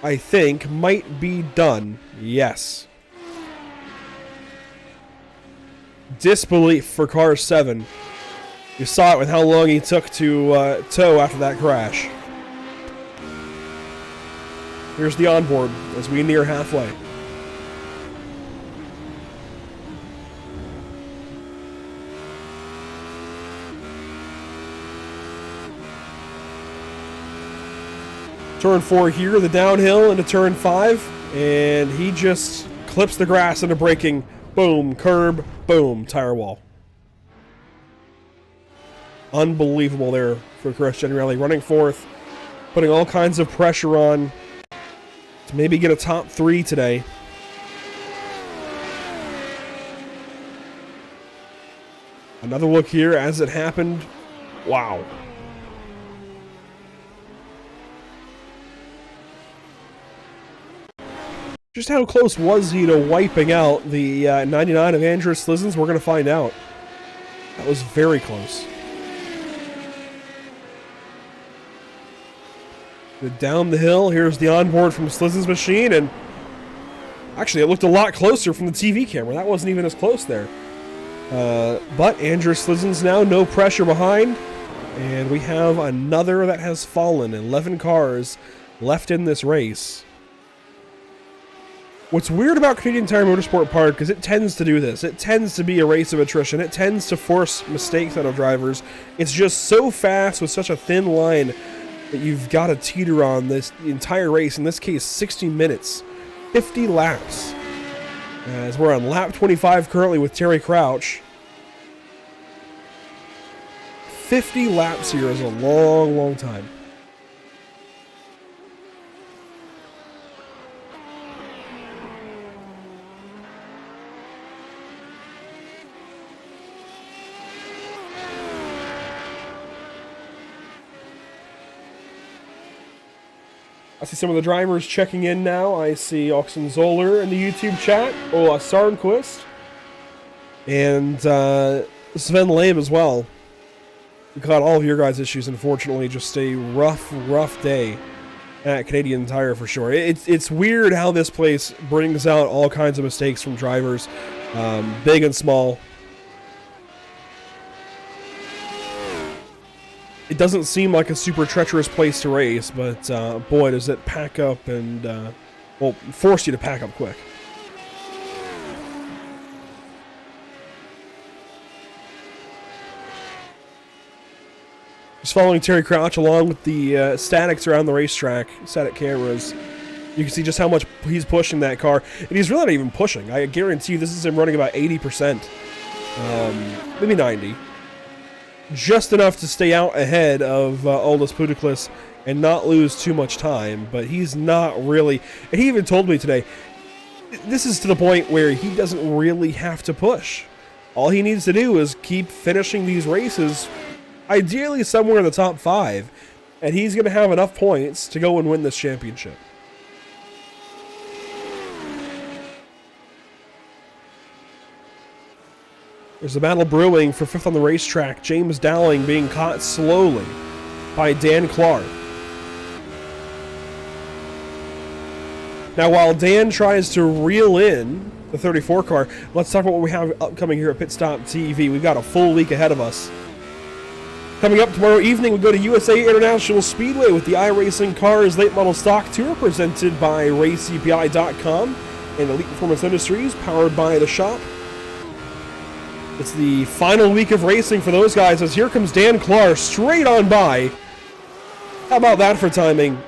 I think, might be done. Yes. Disbelief for car 7. You saw it with how long he took to tow after that crash. Here's the onboard as we near halfway. Turn 4 here, the downhill into turn 5, and he just clips the grass into braking. Boom, curb, boom, tire wall. Unbelievable there for Chris Generelli, running 4th, putting all kinds of pressure on to maybe get a top 3 today. Another look here as it happened. Wow. Just how close was he to wiping out the 99 of Andris Slizens? We're going to find out. That was very close. Down the hill, here's the onboard from Slizens' machine, and actually it looked a lot closer from the TV camera. That wasn't even as close there. But Andris Slizens now, no pressure behind, and we have another that has fallen. 11 cars left in this race. What's weird about Canadian Tire Motorsport Park is it tends to do this. It tends to be a race of attrition. It tends to force mistakes out of drivers. It's just so fast with such a thin line that you've got to teeter on this entire race. In this case, 60 minutes, 50 laps. As we're on lap 25 currently with Terry Crouch. 50 laps here is a long, long time. I see some of the drivers checking in now. I see Oxenzoller in the YouTube chat. Ola Sarnquist. And Sven Lame as well. We caught all of your guys' issues, unfortunately. Just a rough day at Canadian Tire for sure. It's weird how this place brings out all kinds of mistakes from drivers, big and small. It doesn't seem like a super treacherous place to race, but boy, does it pack up and, well, force you to pack up quick. Just following Terry Crouch along with the statics around the racetrack, static cameras. You can see just how much he's pushing that car. And he's really not even pushing. I guarantee you this is him running about 80%. Maybe 90%. Just enough to stay out ahead of Aldous Putiklis and not lose too much time. But he's not really... And he even told me today, this is to the point where he doesn't really have to push. All he needs to do is keep finishing these races, ideally somewhere in the top 5, and he's going to have enough points to go and win this championship. There's a battle brewing for 5th on the racetrack. James Dowling being caught slowly by Dan Clark. Now, while Dan tries to reel in the 34 car, let's talk about what we have upcoming here at Pit Stop TV. We've got a full week ahead of us. Coming up tomorrow evening, we go to USA International Speedway with the iRacing Cars Late Model Stock Tour presented by RaceCPI.com and Elite Performance Industries, powered by The Shop. It's the final week of racing for those guys, as here comes Dan Clark straight on by. How about that for timing?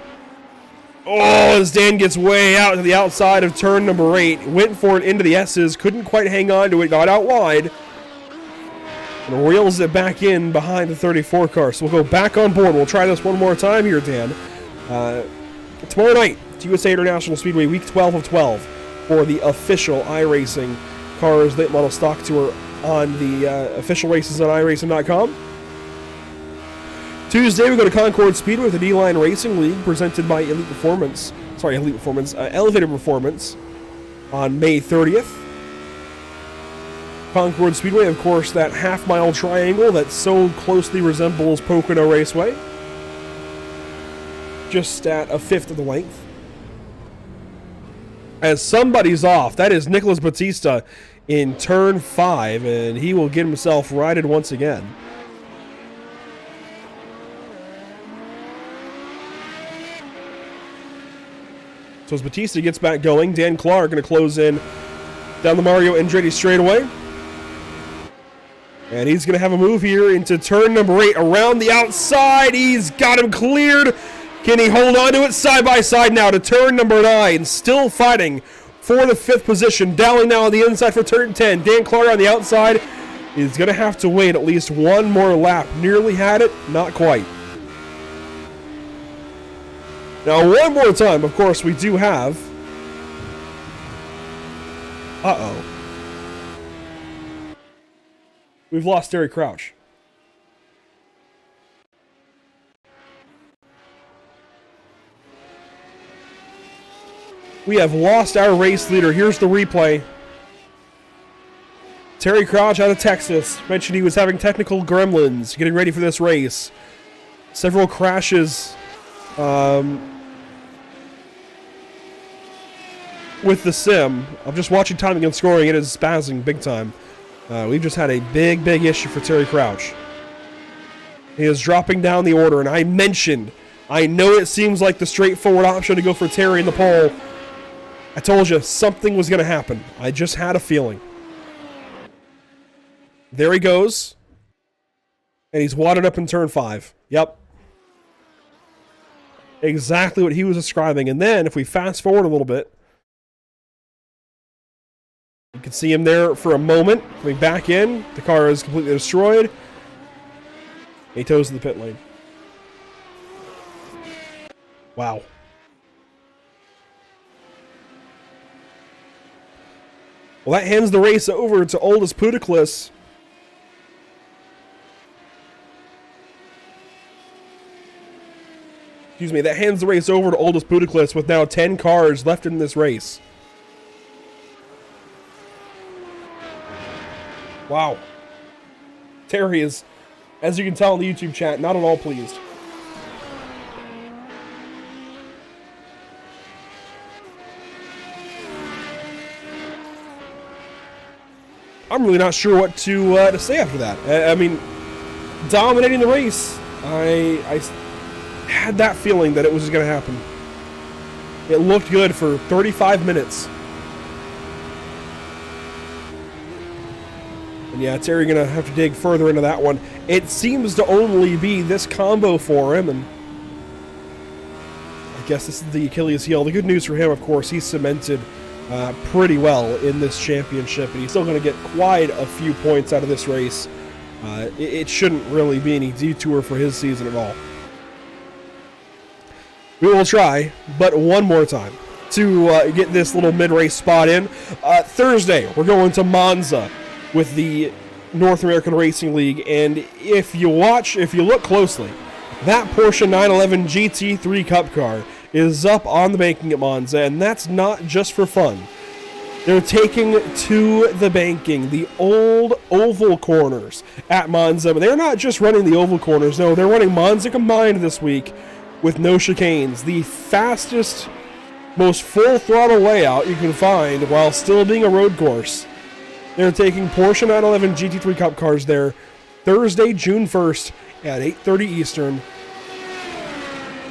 Oh, as Dan gets way out to the outside of turn number 8. Went for it into the S's, couldn't quite hang on to it, got out wide. And reels it back in behind the 34 car. So we'll go back on board. We'll try this one more time here, Dan. Tomorrow night, it's USA International Speedway, week 12 of 12, for the official iRacing Cars Late Model Stock Tour on the official races on iRacing.com. Tuesday, we go to Concord Speedway with the D-Line Racing League, presented by Elevated Performance on May 30th. Concord Speedway, of course, that half-mile triangle that so closely resembles Pocono Raceway. Just at a 1/5 of the length. As somebody's off, that is Nicholas Batista in turn 5, and he will get himself righted once again. So as Batista gets back going, Dan Clark going to close in down the Mario Andretti straightaway. And he's going to have a move here into turn number 8 around the outside. He's got him cleared. Can he hold on to it? Side by side now to turn number 9. Still fighting for the 5th position. Dowling now on the inside for turn 10. Dan Clark on the outside. He's going to have to wait at least one more lap. Nearly had it. Not quite. Now, one more time, of course, we do have... Uh-oh. We've lost Terry Crouch. We have lost our race leader. Here's the replay. Terry Crouch out of Texas mentioned he was having technical gremlins getting ready for this race. Several crashes with the sim. I'm just watching timing and scoring. It is spazzing big time. We've just had a big issue for Terry Crouch. He is dropping down the order, and I mentioned, I know it seems like the straightforward option to go for Terry in the pole. I told you something was going to happen. I just had a feeling. There he goes. And he's wadded up in turn 5. Yep. Exactly what he was describing. And then, if we fast forward a little bit, you can see him there for a moment. Coming back in. The car is completely destroyed. He toes to the pit lane. Wow. Well, that hands the race over to Aldous Putiklis. excuse me, that hands the race over to Aldous Budaklis with now 10 cars left in this race. Wow. Terry is, as you can tell in the YouTube chat, not at all pleased. I'm really not sure what to say after that. I mean, dominating the race, I had that feeling that it was going to happen. It looked good for 35 minutes. And yeah, Terry going to have to dig further into that one. It seems to only be this combo for him, and I guess this is the Achilles heel. The good news for him, of course, he's cemented pretty well in this championship, and he's still going to get quite a few points out of this race. It shouldn't really be any detour for his season at all. We will try, but one more time to get this little mid-race spot in. Thursday, we're going to Monza with the North American Racing League, and if you look closely, that Porsche 911 GT3 Cup car is up on the banking at Monza, and that's not just for fun. They're taking to the banking the old oval corners at Monza, but they're not just running the oval corners. No, they're running Monza Combined this week with no chicanes. The fastest, most full throttle layout you can find while still being a road course. They're taking Porsche 911 GT3 Cup cars there Thursday, June 1st at 8:30 Eastern.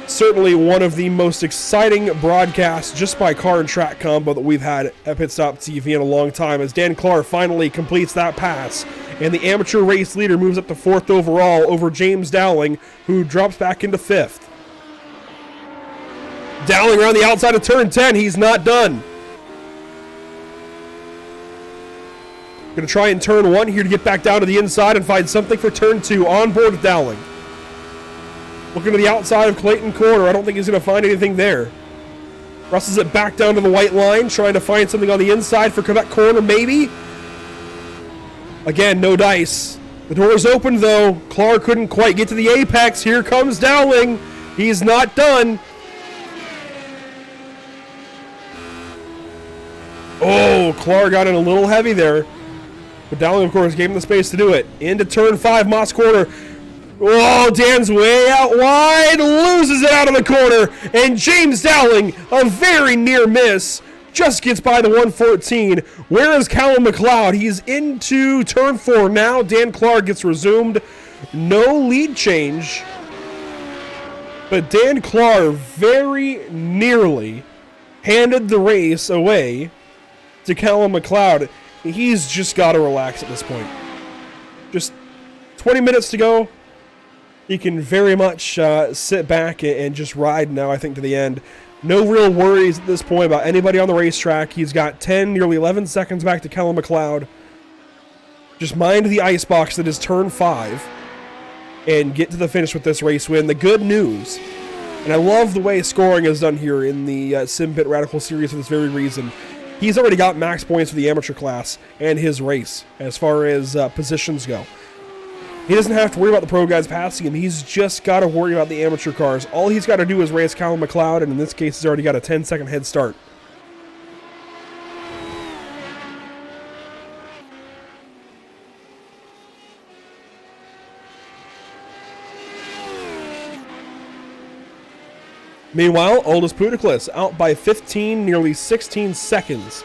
Certainly one of the most exciting broadcasts just by car and track combo that we've had at Pit Stop TV in a long time, as Dan Clark finally completes that pass, and the amateur race leader moves up to 4th overall over James Dowling, who drops back into 5th. Dowling around the outside of turn 10. He's not done. Going to try and turn 1 here to get back down to the inside and find something for turn 2 on board with Dowling. Looking to the outside of Clayton Corner. I don't think he's going to find anything there. Russes it back down to the white line, trying to find something on the inside for Quebec Corner, maybe. Again, no dice. The door's open, though. Clark couldn't quite get to the apex. Here comes Dowling. He's not done. Oh, Clark got in a little heavy there. But Dowling, of course, gave him the space to do it. Into turn 5, Moss Corner. Oh, Dan's way out wide, loses it out of the corner, and James Dowling, a very near miss, just gets by the 114. Where is Callum McLeod? He's into turn 4 now. Dan Clark gets resumed. No lead change, but Dan Clark very nearly handed the race away to Callum McLeod. He's just got to relax at this point. Just 20 minutes to go. He can very much sit back and just ride now, I think, to the end. No real worries at this point about anybody on the racetrack. He's got 10, nearly 11 seconds back to Callum McLeod. Just mind the icebox that is turn 5 and get to the finish with this race win. The good news, and I love the way scoring is done here in the Simpit Radical Series for this very reason. He's already got max points for the amateur class and his race as far as positions go. He doesn't have to worry about the pro guys passing him. He's just got to worry about the amateur cars. All he's got to do is race Callum McLeod, and in this case, he's already got a 10-second head start. Meanwhile, Aldous Budaklis out by 15, nearly 16 seconds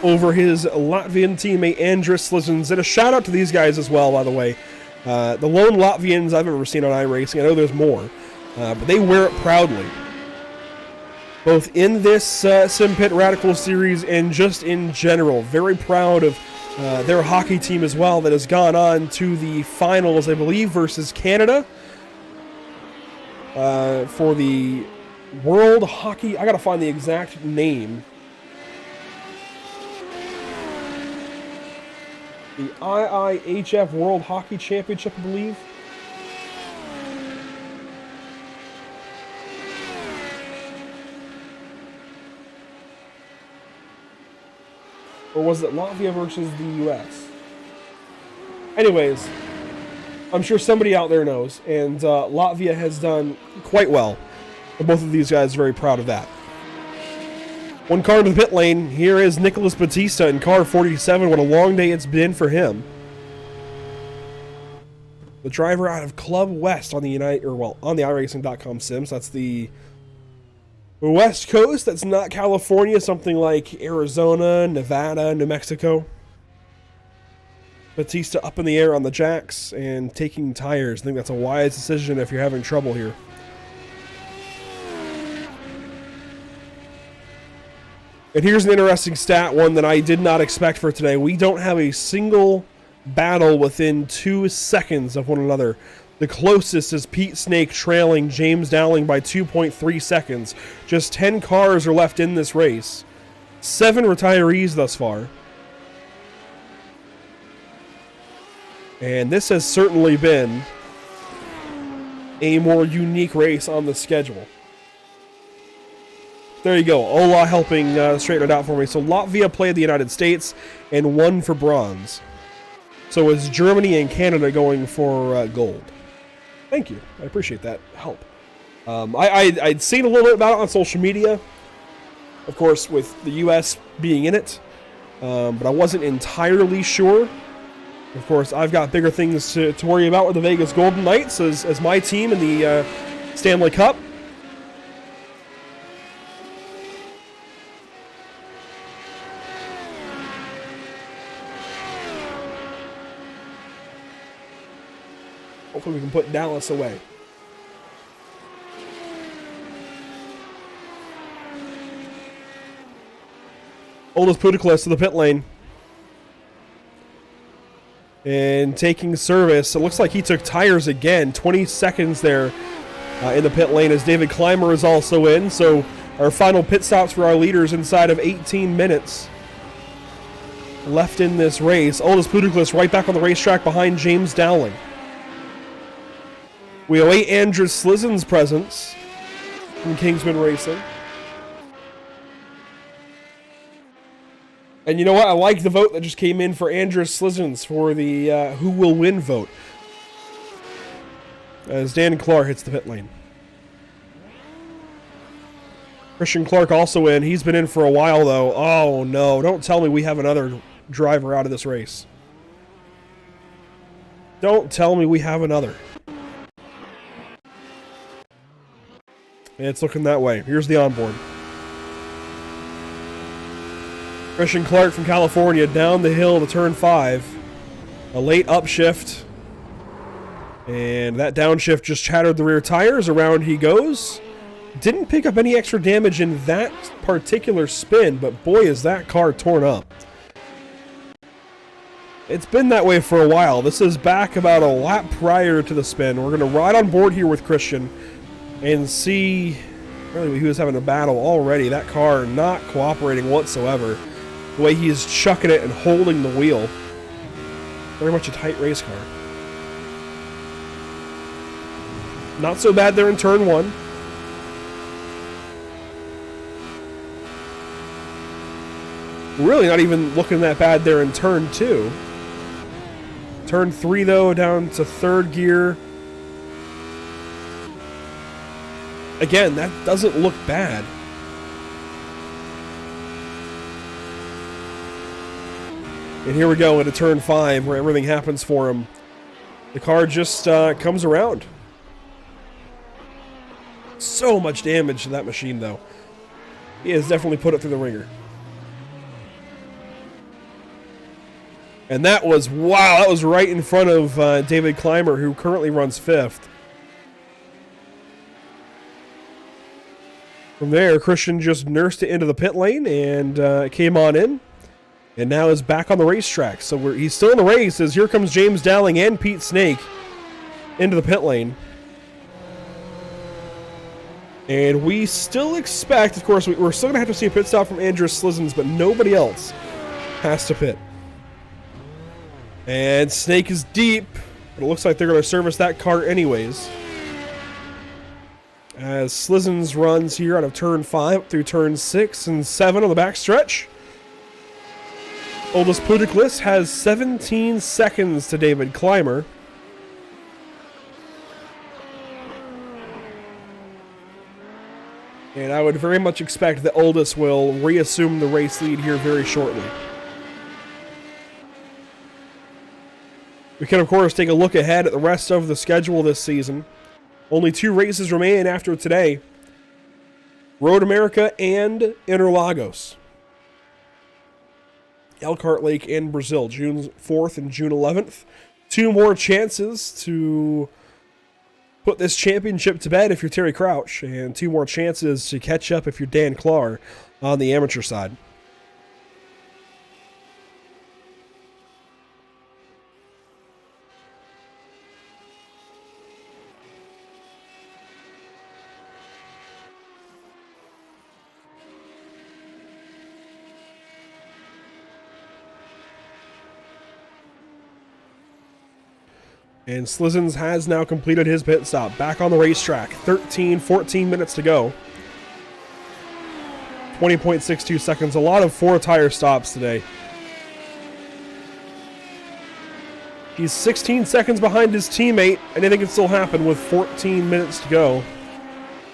over his Latvian teammate Andris Slizins. And a shout out to these guys as well, by the way. The lone Latvians I've ever seen on iRacing. I know there's more, but they wear it proudly. Both in this Simpit Radical Series and just in general. Very proud of their hockey team as well that has gone on to the finals, I believe, versus Canada for the World Hockey. I gotta find the exact name. The IIHF World Hockey Championship, I believe. Or was it Latvia versus the US? Anyways, I'm sure somebody out there knows, and Latvia has done quite well Both of these guys are very proud of that. One car into the pit lane. Here is Nicholas Batista in car 47. What a long day it's been for him. The driver out of Club West on the on the iRacing.com sims. That's the West Coast. That's not California. Something like Arizona, Nevada, New Mexico. Batista up in the air on the jacks and taking tires. I think that's a wise decision if you're having trouble here. And here's an interesting stat, one that I did not expect for today. We don't have a single battle within 2 seconds of one another. The closest is Pete Snake trailing James Dowling by 2.3 seconds. Just 10 cars are left in this race. 7 retirees thus far. And this has certainly been a more unique race on the schedule. There you go. Ola helping straighten it out for me. So Latvia played the United States and won for bronze. So it's Germany and Canada going for gold. Thank you. I appreciate that help. I'd seen a little bit about it on social media. Of course, with the U.S. being in it. But I wasn't entirely sure. Of course, I've got bigger things to worry about with the Vegas Golden Knights as my team in the Stanley Cup. Hopefully we can put Dallas away. Oldest Puticlus to the pit lane. And taking service. It looks like he took tires again. 20 seconds there in the pit lane as David Clymer is also in. So our final pit stops for our leaders inside of 18 minutes left in this race. Oldest Puticlus right back on the racetrack behind James Dowling. We await Andrew Slizen's presence from Kingsman Racing. And you know what? I like the vote that just came in for Andrew Slizens for the who will win vote. As Dan Clark hits the pit lane. Christian Clark also in. He's been in for a while, though. Oh, no. Don't tell me we have another driver out of this race. Don't tell me we have another. It's looking that way. Here's the onboard. Christian Clark from California down the hill to turn 5. A late upshift. And that downshift just shattered the rear tires. Around he goes. Didn't pick up any extra damage in that particular spin, but boy is that car torn up. It's been that way for a while. This is back about a lap prior to the spin. We're going to ride on board here with Christian and see. Really, he was having a battle already. That car not cooperating whatsoever. The way he is chucking it and holding the wheel. Very much a tight race car. Not so bad there in turn 1. Really not even looking that bad there in turn 2. Turn 3 though, down to 3rd gear. Again, that doesn't look bad. And here we go into turn 5 where everything happens for him. The car just comes around. So much damage to that machine though. He has definitely put it through the ringer. And that was, wow, that was right in front of David Clymer, who currently runs 5th. From there, Christian just nursed it into the pit lane and came on in. And now is back on the racetrack. So he's still in the race as here comes James Dowling and Pete Snake into the pit lane. And we still expect, of course, we're still going to have to see a pit stop from Andrew Slizens, but nobody else has to pit. And Snake is deep, but it looks like they're going to service that car anyways. As Slizens runs here out of turn 5 up through turn 6 and 7 on the backstretch. Oldest Puticlus has 17 seconds to David Clymer. And I would very much expect that Oldest will reassume the race lead here very shortly. We can, of course, take a look ahead at the rest of the schedule this season. Only 2 races remain after today. Road America and Interlagos. Elkhart Lake and Brazil, June 4th and June 11th. 2 more chances to put this championship to bed if you're Terry Crouch, and 2 more chances to catch up if you're Dan Clark on the amateur side. And Slizens has now completed his pit stop. Back on the racetrack. 14 minutes to go. 20.62 seconds. A lot of 4-tire stops today. He's 16 seconds behind his teammate. Anything can still happen with 14 minutes to go.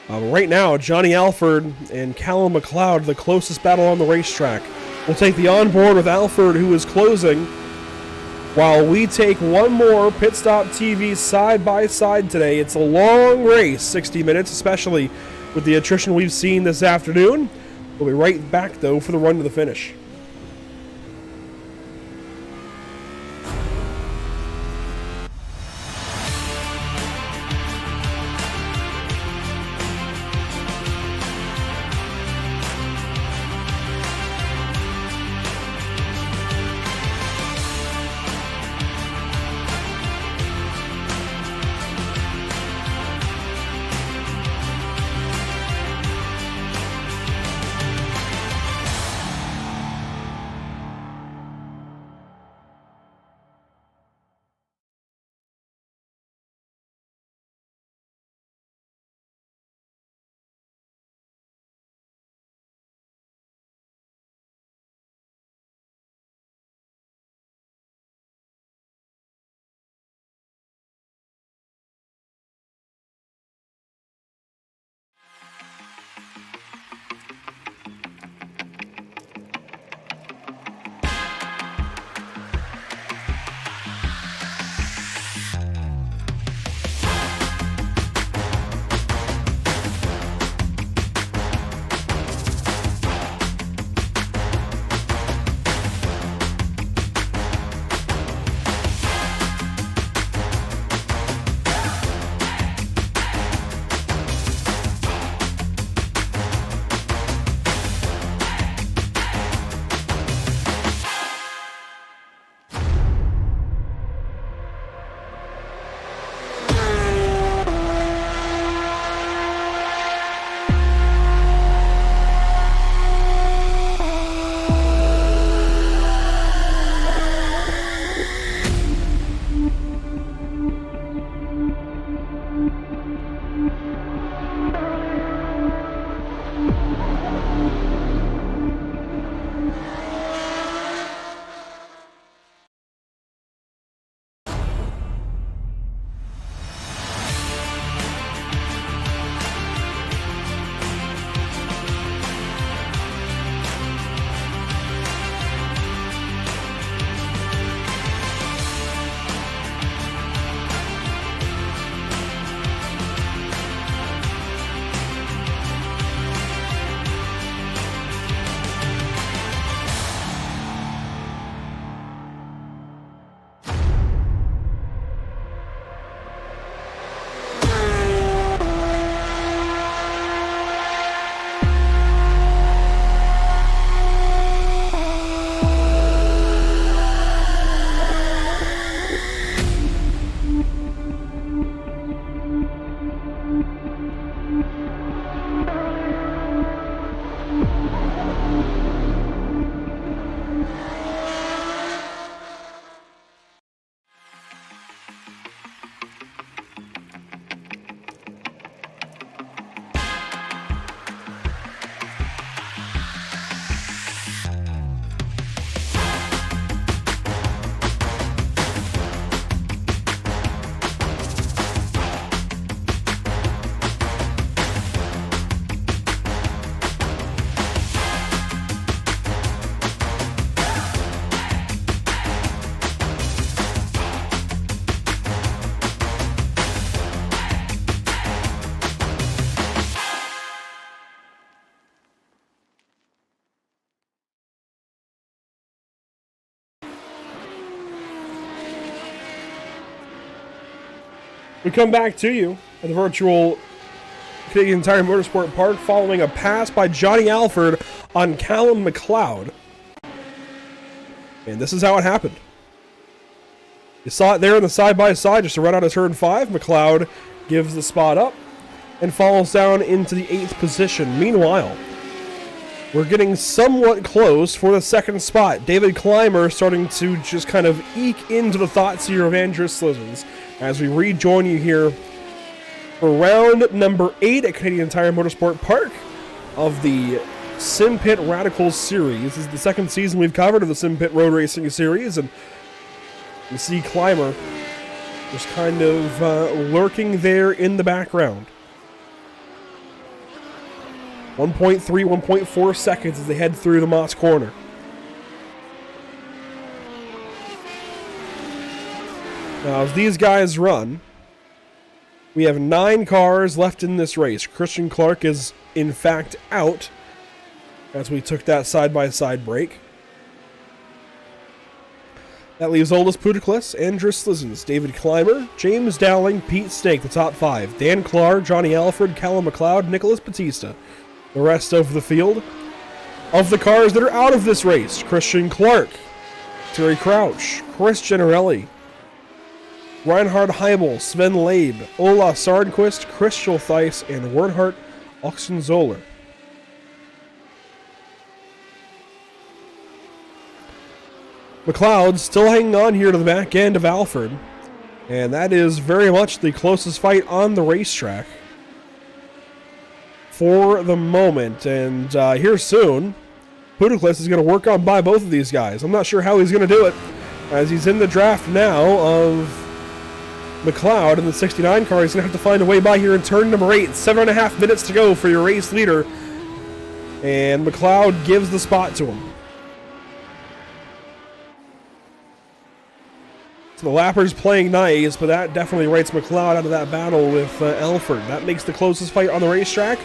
Right now, Johnny Alford and Callum McLeod, the closest battle on the racetrack. We'll take the onboard with Alford, who is closing, while we take one more Pit Stop TV side by side today. It's a long race, 60 minutes, especially with the attrition we've seen this afternoon. We'll be right back, though, for the run to the finish. We come back to you at the virtual Canadian Tire Motorsport Park following a pass by Johnny Alford on Callum McLeod. And this is how it happened. You saw it there in the side-by-side just to run out of turn 5. McLeod gives the spot up and falls down into the 8th position. Meanwhile, we're getting somewhat close for the 2nd spot. David Clymer starting to just kind of eke into the thoughts here of Andrew Slizens as we rejoin you here for round number 8 at Canadian Tire Motorsport Park of the Simpit Radicals Series. This is the 2nd season we've covered of the Simpit Road Racing Series, and you see Clymer just kind of lurking there in the background. 1.3, 1.4 seconds as they head through the Moss Corner. Now, as these guys run, we have 9 cars left in this race. Christian Clark is, in fact, out as we took that side-by-side break. That leaves Oldest Puticlus, Andrew Slizens, David Clymer, James Dowling, Pete Snake, the top 5. Dan Clark, Johnny Alford, Callum McLeod, Nicholas Batista. The rest of the field. Of the cars that are out of this race, Christian Clark, Terry Crouch, Chris Generelli, Reinhard Heibel, Sven Labe, Ola Sardquist, Chris Schultheis, and Wernhard Oxenzoller. McLeod still hanging on here to the back end of Alford, and that is very much the closest fight on the racetrack for the moment. And here soon, Puticlus is going to work on by both of these guys. I'm not sure how he's going to do it, as he's in the draft now of McLeod in the 69 car. He's going to have to find a way by here in turn number 8. 7.5 minutes to go for your race leader, and McLeod gives the spot to him. So the Lappers playing nice, but that definitely rates McLeod out of that battle with Alford. That makes the closest fight on the racetrack.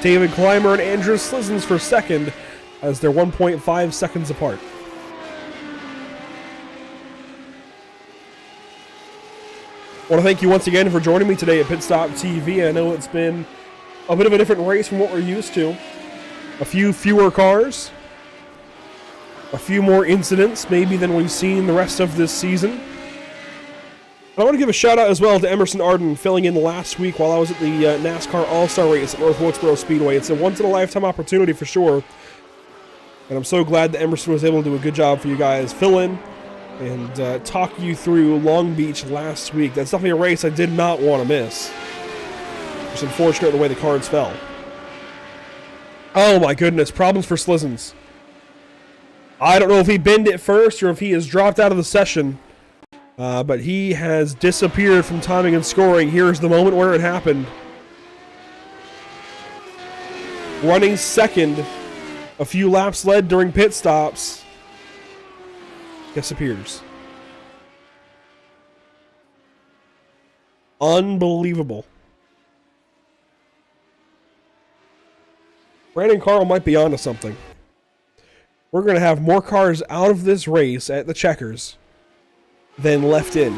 David Clymer and Andrew Slizens for second, as they're 1.5 seconds apart. I want to thank you once again for joining me today at Pit Stop TV. I know it's been a bit of a different race from what we're used to. A few fewer cars, a few more incidents maybe than we've seen the rest of this season. I want to give a shout out as well to Emerson Arden, filling in last week while I was at the NASCAR All-Star race at North Wilkesboro Speedway. It's a once-in-a-lifetime opportunity for sure, and I'm so glad that Emerson was able to do a good job for you guys. Fill in and talk you through Long Beach last week. That's definitely a race I did not want to miss. It's unfortunate the way the cards fell. Oh my goodness, problems for Slizens. I don't know if he binned it first or if he has dropped out of the session. But he has disappeared from timing and scoring. Here's the moment where it happened. Running second, a few laps led during pit stops, disappears. Unbelievable. Brandon Carl might be onto something. We're going to have more cars out of this race at the Checkers than left in.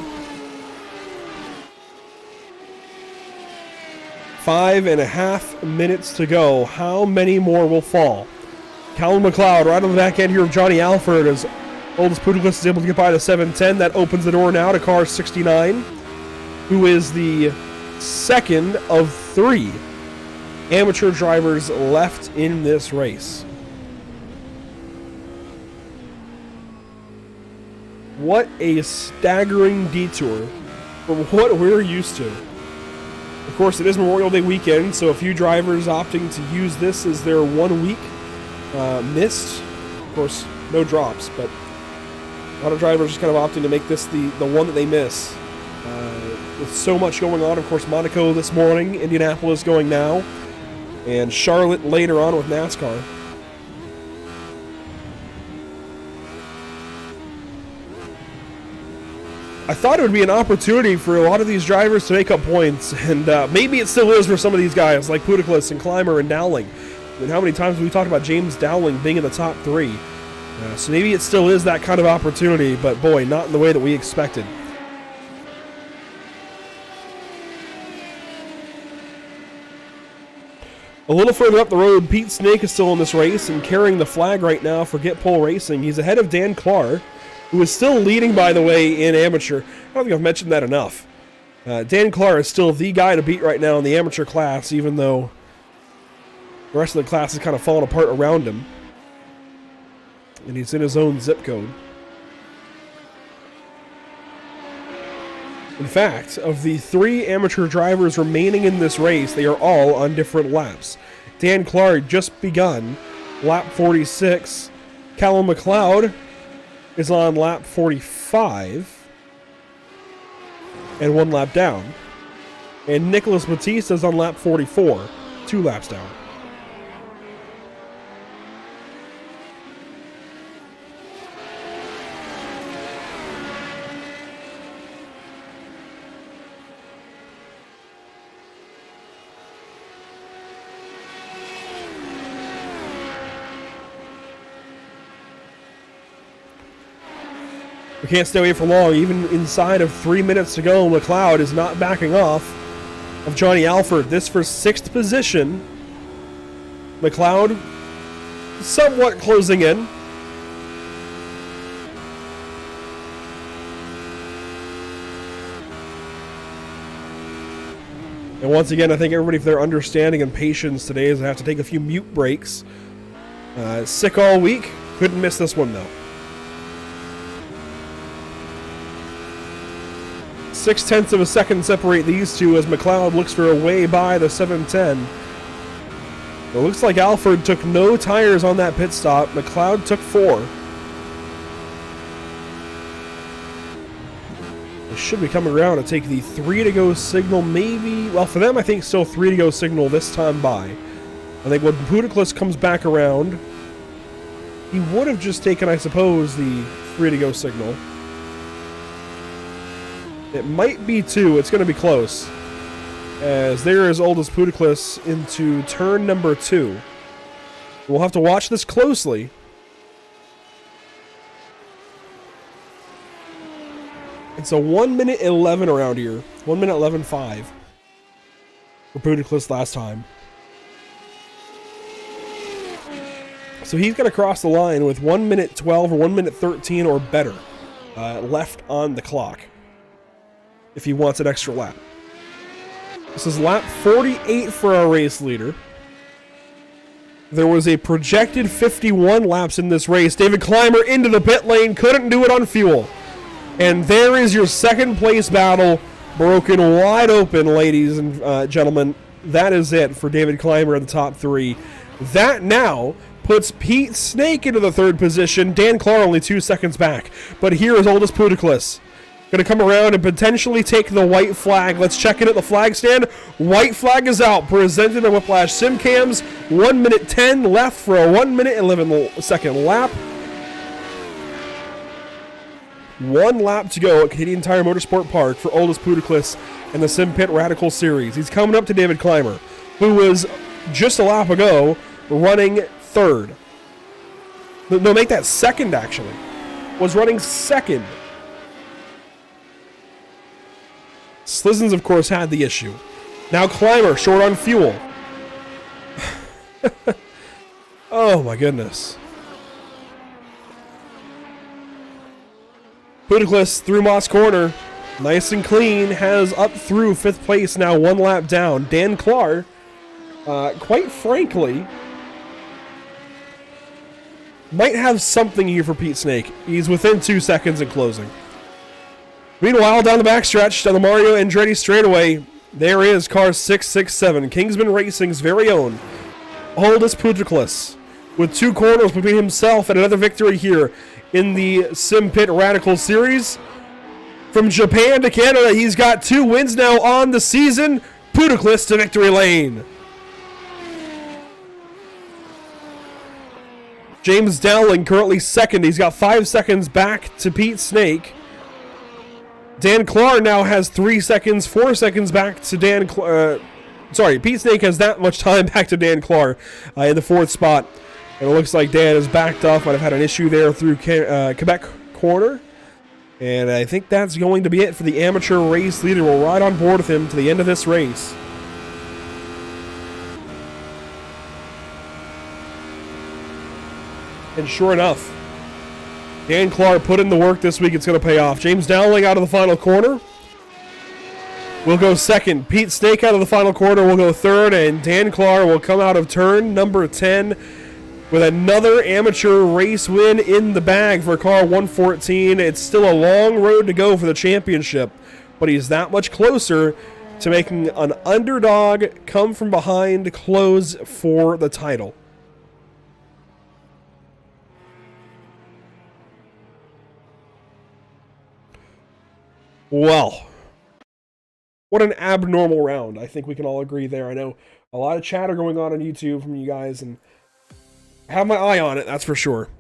5.5 minutes to go. How many more will fall? Callum McLeod right on the back end here of Johnny Alford as Oldest Puticlus is able to get by the 710. That opens the door now to car 69, who is the second of 3 amateur drivers left in this race. What a staggering detour from what we're used to. Of course, it is Memorial Day weekend, so a few drivers opting to use this as their 1 week missed. Of course, no drops, but a lot of drivers just kind of opting to make this the one that they miss. With so much going on, of course, Monaco this morning, Indianapolis going now, and Charlotte later on with NASCAR. I thought it would be an opportunity for a lot of these drivers to make up points, and maybe it still is for some of these guys, like Puticlus and Clymer and Dowling. I mean, how many times have we talked about James Dowling being in the top 3? So maybe it still is that kind of opportunity, but boy, not in the way that we expected. A little further up the road, Pete Snake is still in this race and carrying the flag right now for Get Pole Racing. He's ahead of Dan Clark, who is still leading, by the way, in amateur. I don't think I've mentioned that enough. Dan Clark is still the guy to beat right now in the amateur class, even though the rest of the class is kind of falling apart around him. And he's in his own zip code. In fact, of the 3 amateur drivers remaining in this race, they are all on different laps. Dan Clark just begun lap 46. Callum McLeod is on lap 45 and 1 lap down. And Nicholas Batista is on lap 44, 2 laps down. We can't stay away for long. Even inside of 3 minutes to go, McLeod is not backing off of Johnny Alford. This for 6th position. McLeod somewhat closing in. And once again, I think everybody, for their understanding and patience today, is I have to take a few mute breaks. Sick all week. Couldn't miss this one, though. 0.6 of a second separate these two as McLeod looks for a way by the 710. It looks like Alford took no tires on that pit stop. McLeod took 4. They should be coming around to take the 3 to go signal, maybe. Well, for them, I think still 3 to go signal this time by. I think when Puticlus comes back around, he would have just taken, I suppose, the 3 to go signal. It might be 2. It's going to be close. As there is Aldous Puticlus into turn number 2. We'll have to watch this closely. It's a 1:11 around here. 1:11.5 for Puticlus last time. So he's going to cross the line with 1:12 or 1:13 or better left on the clock, if he wants an extra lap. This is lap 48 for our race leader. There was a projected 51 laps in this race. David Clymer into the pit lane, couldn't do it on fuel. And there is your second place battle broken wide open, ladies and gentlemen. That is it for David Clymer in the top 3. That now puts Pete Snake into the 3rd position. Dan Clark only 2 seconds back. But here is Aldous Puticlus. Going to come around and potentially take the white flag. Let's check in at the flag stand. White flag is out. Presented by Whiplash Simcams. 1:10 left for a 1:11 lap. 1 lap to go at Canadian Tire Motorsport Park for Aldous Puticlus and the Simpit Radical Series. He's coming up to David Clymer, who was just a lap ago running 3rd. No, make that 2nd actually. Was running 2nd. Slizzens, of course, had the issue. Now Clymer, short on fuel. Oh, my goodness. Puticlus through Moss Corner. Nice and clean. Has up through 5th place, now 1 lap down. Dan Clark, quite frankly, might have something here for Pete Snake. He's within 2 seconds in closing. Meanwhile, down the backstretch, down the Mario Andretti straightaway, there is car 667, Kingsman Racing's very own Aldous Puticlus, with 2 corners between himself and another victory here in the Simpit Radical Series. From Japan to Canada, he's got 2 wins now on the season. Puticlus to victory lane. James Dowling currently 2nd. He's got 5 seconds back to Pete Snake. Dan Clark now has 3 seconds, 4 seconds back to Dan Clark. Pete Snake has that much time back to Dan Clark in the 4th spot. And it looks like Dan is backed off. Might have had an issue there through Quebec corner. And I think that's going to be it for the amateur race leader. We'll ride on board with him to the end of this race. And sure enough, Dan Clark put in the work this week. It's going to pay off. James Dowling out of the final corner will go second. Pete Snake out of the final corner will go third. And Dan Clark will come out of turn number 10 with another amateur race win in the bag for car 114. It's still a long road to go for the championship, but he's that much closer to making an underdog come from behind close for the title. Well, what an abnormal round. I think we can all agree there. I know a lot of chatter going on YouTube from you guys, and I have my eye on it, that's for sure.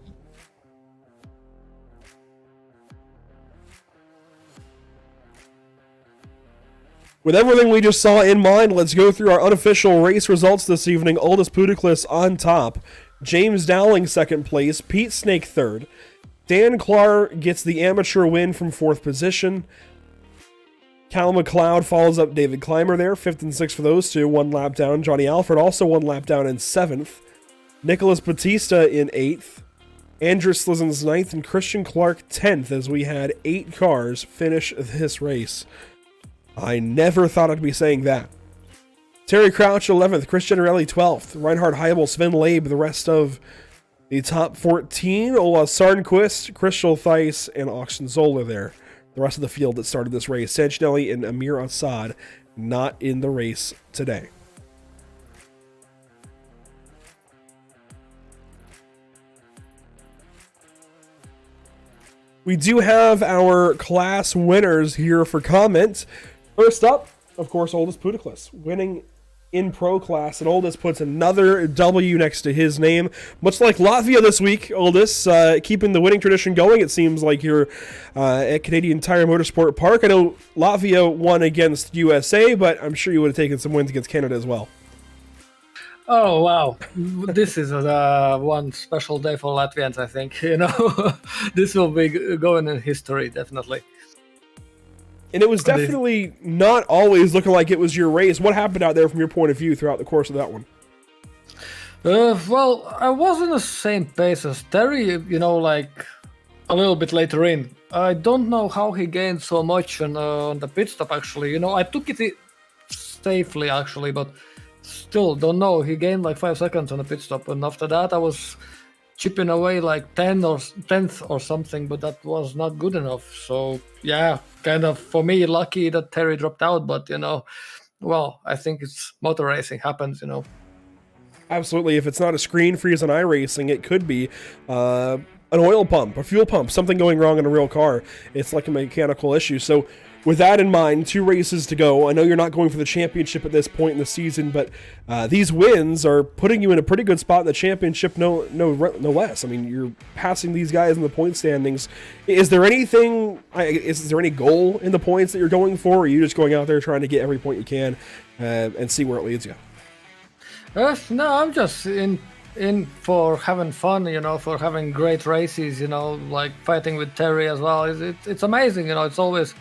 With everything we just saw in mind, let's go through our unofficial race results this evening. Aldis Putiklis on top. James Dowling second place. Pete Snake third. Dan Clark gets the amateur win from fourth position. Cal McLeod follows up David Clymer there. Fifth and sixth for those two. One lap down. Johnny Alfred also one lap down in seventh. Nicholas Batista in eighth. Andrew Slizzens ninth. And Christian Clark 10th as we had 8 cars finish this race. I never thought I'd be saying that. Terry Crouch 11th. Chris Generelli 12th. Reinhard Heibel, Sven Labe, the rest of the top 14. Ola Sarnquist, Christian Theis, and Auction Zola there. The rest of the field that started this race. Sancinelli and Amir Assad not in the race today. We do have our class winners here for comment. First up, of course, Aldis Putiklis winning in pro class, and Aldis puts another W next to his name. Much like Latvia this week, Aldis keeping the winning tradition going. It seems like you're at Canadian Tire Motorsport Park. I know Latvia won against USA, but I'm sure you would have taken some wins against Canada as well. Oh, wow. This is one special day for Latvians, I think. This will be going in history, definitely. And it was definitely not always looking like it was your race. What happened out there from your point of view throughout the course of that one? Well, I was in the same pace as Terry, like a little bit later in. I don't know how he gained so much on the pit stop, actually. I took it safely, actually, but still don't know. He gained like 5 seconds on the pit stop, and after that I was chipping away like 10th or something, but that was not good enough. So yeah, kind of for me lucky that Terry dropped out, but well, I think it's motor racing, happens. Absolutely. If it's not a screen freeze on iRacing, it could be an oil pump, a fuel pump, something going wrong in a real car. It's like a mechanical issue. So with that in mind, 2 races to go. I know you're not going for the championship at this point in the season, but these wins are putting you in a pretty good spot in the championship, no less. I mean, you're passing these guys in the point standings. Is there anything? Is there any goal in the points that you're going for? Or are you just going out there trying to get every point you can and see where it leads you? No, I'm just in for having fun, for having great races, like fighting with Terry as well. It's amazing, it's always,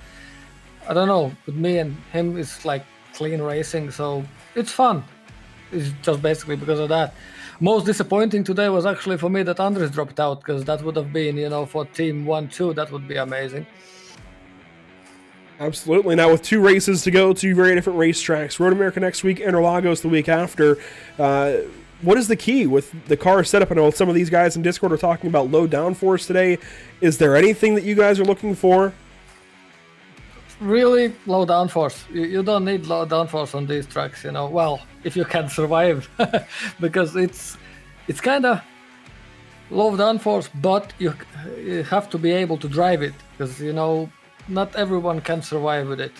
I don't know, with me and him, it's like clean racing, so it's fun. It's just basically because of that. Most disappointing today was actually for me that Andres dropped out, because that would have been, for Team 1-2, that would be amazing. Absolutely. Now with 2 races to go, 2 very different racetracks. Road America next week, Interlagos the week after. What is the key with the car setup? I know some of these guys in Discord are talking about low downforce today. Is there anything that you guys are looking for? Really low downforce. You don't need low downforce on these tracks, well, if you can survive, because it's kind of low downforce, but you have to be able to drive it, because not everyone can survive with it.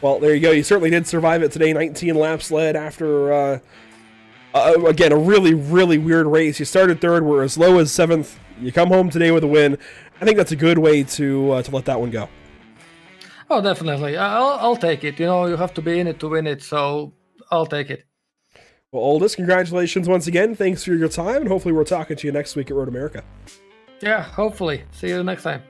Well, there you go. You certainly did survive it today. 19 laps led after again a really weird race. You started 3rd, were as low as 7th. You come home today with a win. I think that's a good way to let that one go. Oh, definitely. I'll take it. You have to be in it to win it, so I'll take it. Well, Aldis, congratulations once again. Thanks for your time, and hopefully we're talking to you next week at Road America. Yeah, hopefully. See you next time.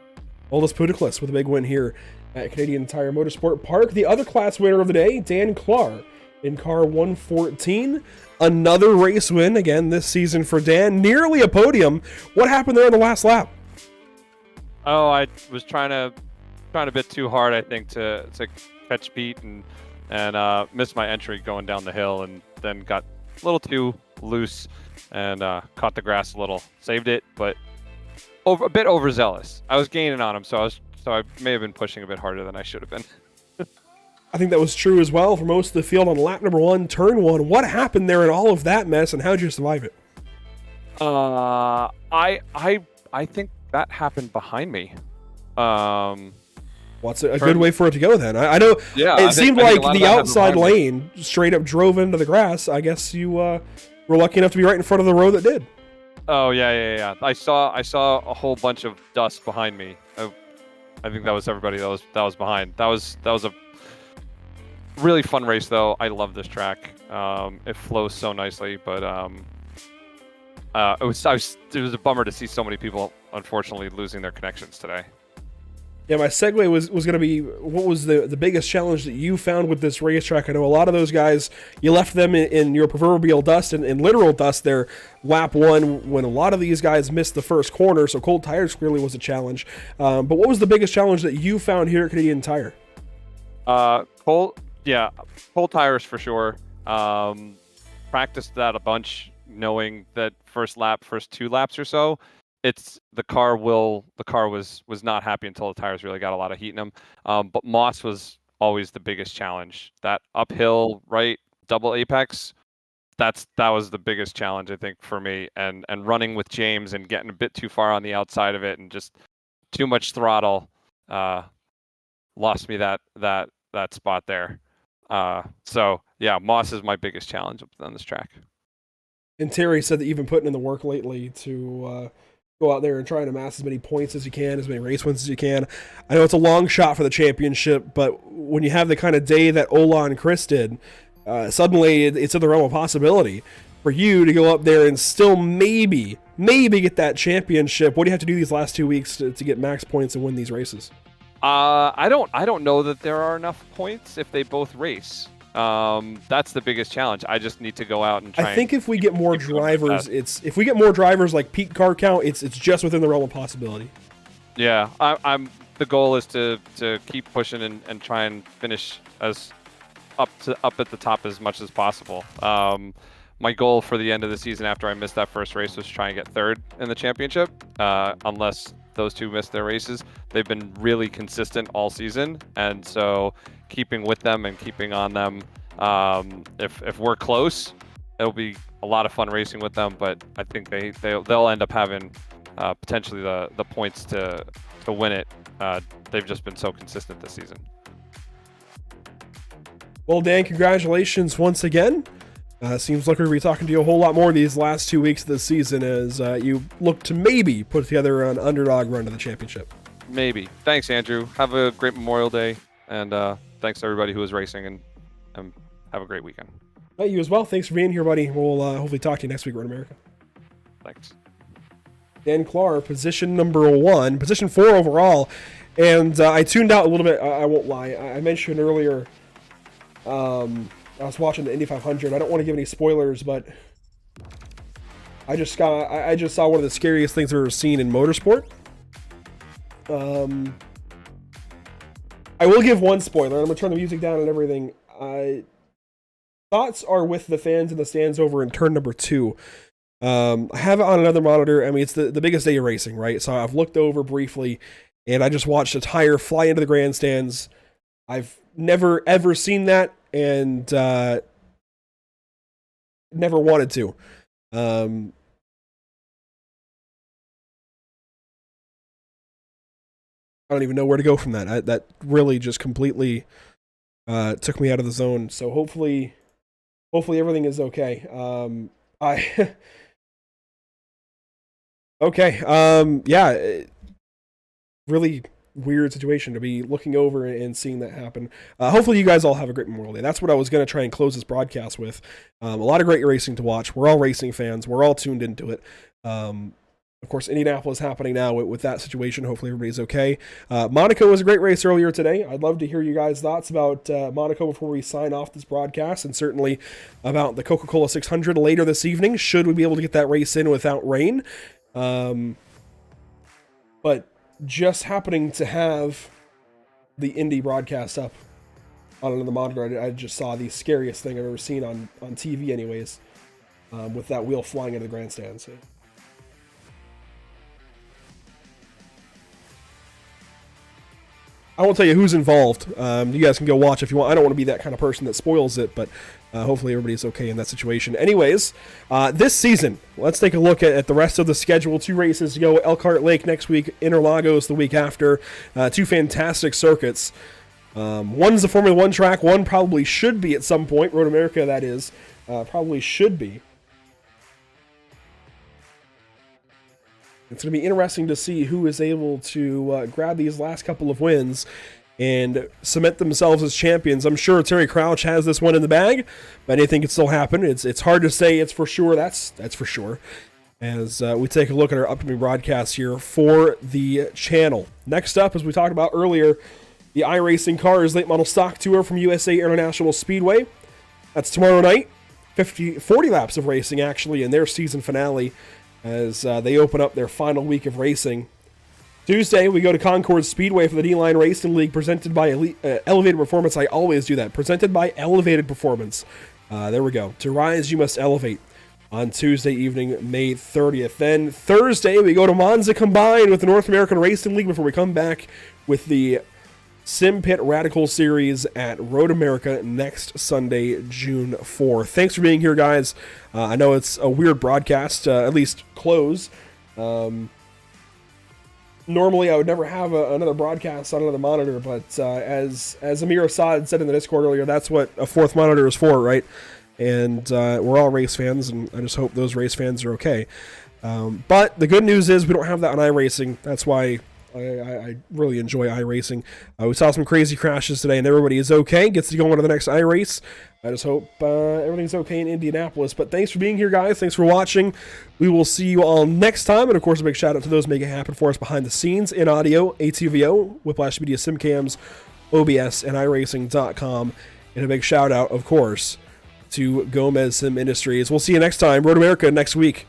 Aldis Putiklis with a big win here at Canadian Tire Motorsport Park. The other class winner of the day, Dan Clark, in car 114. Another race win again this season for Dan. Nearly a podium. What happened there in the last lap? Oh, I was trying a bit too hard, I think, to catch Pete and missed my entry going down the hill, and then got a little too loose and caught the grass a little. Saved it, but a bit overzealous. I was gaining on him, so I may have been pushing a bit harder than I should have been. I think that was true as well for most of the field on lap number 1, turn 1. What happened there in all of that mess, and how did you survive it? I think that happened behind me. What's a good way for it to go then? I know. Yeah, it seemed like the outside lane straight up drove into the grass. I guess you were lucky enough to be right in front of the row that did. Oh yeah. I saw a whole bunch of dust behind me. I think that was everybody that was behind. That was a really fun race though. I love this track. It flows so nicely, but it was a bummer to see so many people unfortunately losing their connections today. Yeah, my segue was going to be, what was the biggest challenge that you found with this racetrack? I know a lot of those guys, you left them in your proverbial dust, and in literal dust there, lap 1, when a lot of these guys missed the first corner, so cold tires clearly was a challenge. But what was the biggest challenge that you found here at Canadian Tire? Cold tires for sure. Practiced that a bunch, knowing that first 2 laps or so, the car was not happy until the tires really got a lot of heat in them. But Moss was always the biggest challenge. That uphill right double apex, that was the biggest challenge I think for me. And running with James and getting a bit too far on the outside of it and just too much throttle lost me that spot there. So yeah, Moss is my biggest challenge on this track. And Terry said that you've been putting in the work lately to go out there and try and amass as many points as you can, as many race wins as you can. I know it's a long shot for the championship, but when you have the kind of day that Ola and Chris did, suddenly it's in the realm of possibility for you to go up there and still maybe get that championship. What do you have to do these last 2 weeks to get max points and win these races? I don't know that there are enough points if they both race. That's the biggest challenge. I just need to go out and try. I think if we get more drivers, if we get more drivers like Pete car count, it's just within the realm of possibility. Yeah, I'm. The goal is to keep pushing and try and finish as up at the top as much as possible. My goal for the end of the season after I missed that first race was to try and get 3rd in the championship. Unless those 2 missed their races, they've been really consistent all season, and so keeping with them and keeping on them. If we're close, it'll be a lot of fun racing with them. But I think they'll end up having potentially the points to win it. They've just been so consistent this season. Well, Dan, congratulations once again. Seems like we're going to be talking to you a whole lot more these last 2 weeks of the season as you look to maybe put together an underdog run to the championship. Maybe. Thanks, Andrew. Have a great Memorial Day, and thanks to everybody who is racing, and have a great weekend. You as well. Thanks for being here, buddy. We'll hopefully talk to you next week. We're in America. Thanks. Dan Clark, position number 1, position 4 overall. And I tuned out a little bit. I won't lie. I mentioned earlier I was watching the Indy 500. I don't want to give any spoilers, but I just saw one of the scariest things I've ever seen in motorsport. I will give one spoiler. I'm going to turn the music down and everything. Thoughts are with the fans in the stands over in turn number 2. I have it on another monitor. I mean, it's the biggest day of racing, right? So I've looked over briefly, and I just watched a tire fly into the grandstands. I've never, ever seen that, and never wanted to. I don't even know where to go from that. That really just completely took me out of the zone. So hopefully everything is okay. Okay. Yeah. Really weird situation to be looking over and seeing that happen. Hopefully you guys all have a great Memorial Day. That's what I was going to try and close this broadcast with. A lot of great racing to watch. We're all racing fans. We're all tuned into it. Of course, Indianapolis happening now with that situation. Hopefully everybody's okay. Monaco was a great race earlier today. I'd love to hear you guys' thoughts about Monaco before we sign off this broadcast, and certainly about the Coca-Cola 600 later this evening, should we be able to get that race in without rain. But just happening to have the Indy broadcast up on another monitor, I just saw the scariest thing I've ever seen on TV anyways, with that wheel flying into the grandstand. So. I won't tell you who's involved. You guys can go watch if you want. I don't want to be that kind of person that spoils it, but hopefully everybody's okay in that situation. Anyways, this season, let's take a look at the rest of the schedule. 2 races to go. Elkhart Lake next week, Interlagos the week after. 2 fantastic circuits. One's the Formula 1 track. One probably should be at some point. Road America, that is. Probably should be. It's going to be interesting to see who is able to grab these last couple of wins and cement themselves as champions. I'm sure Terry Crouch has this one in the bag, but anything can still happen. It's hard to say it's for sure. That's for sure. As we take a look at our upcoming broadcasts here for the channel. Next up, as we talked about earlier, the iRacing Cars Late Model Stock Tour from USA International Speedway. That's tomorrow night. 40 laps of racing, actually, in their season finale, as they open up their final week of racing. Tuesday, we go to Concord Speedway for the D-Line Racing League, presented by Elevated Performance. I always do that. Presented by Elevated Performance. There we go. To rise, you must elevate. On Tuesday evening, May 30th. Then Thursday, we go to Monza Combined with the North American Racing League before we come back with the Simpit Radical Series at Road America next Sunday, June 4th. Thanks for being here, guys. I know it's a weird broadcast, at least close. Normally, I would never have another broadcast on another monitor, but as Amir Assad said in the Discord earlier, that's what a 4th monitor is for, right? And we're all race fans, and I just hope those race fans are okay. But the good news is we don't have that on iRacing. That's why I really enjoy iRacing. We saw some crazy crashes today, and everybody is okay. Gets to go on to the next iRace. I just hope everything's okay in Indianapolis. But thanks for being here, guys. Thanks for watching. We will see you all next time. And, of course, a big shout-out to those making it happen for us behind the scenes in audio, ATVO, Whiplash Media, SimCams, OBS, and iRacing.com. And a big shout-out, of course, to Gomez Sim Industries. We'll see you next time. Road America next week.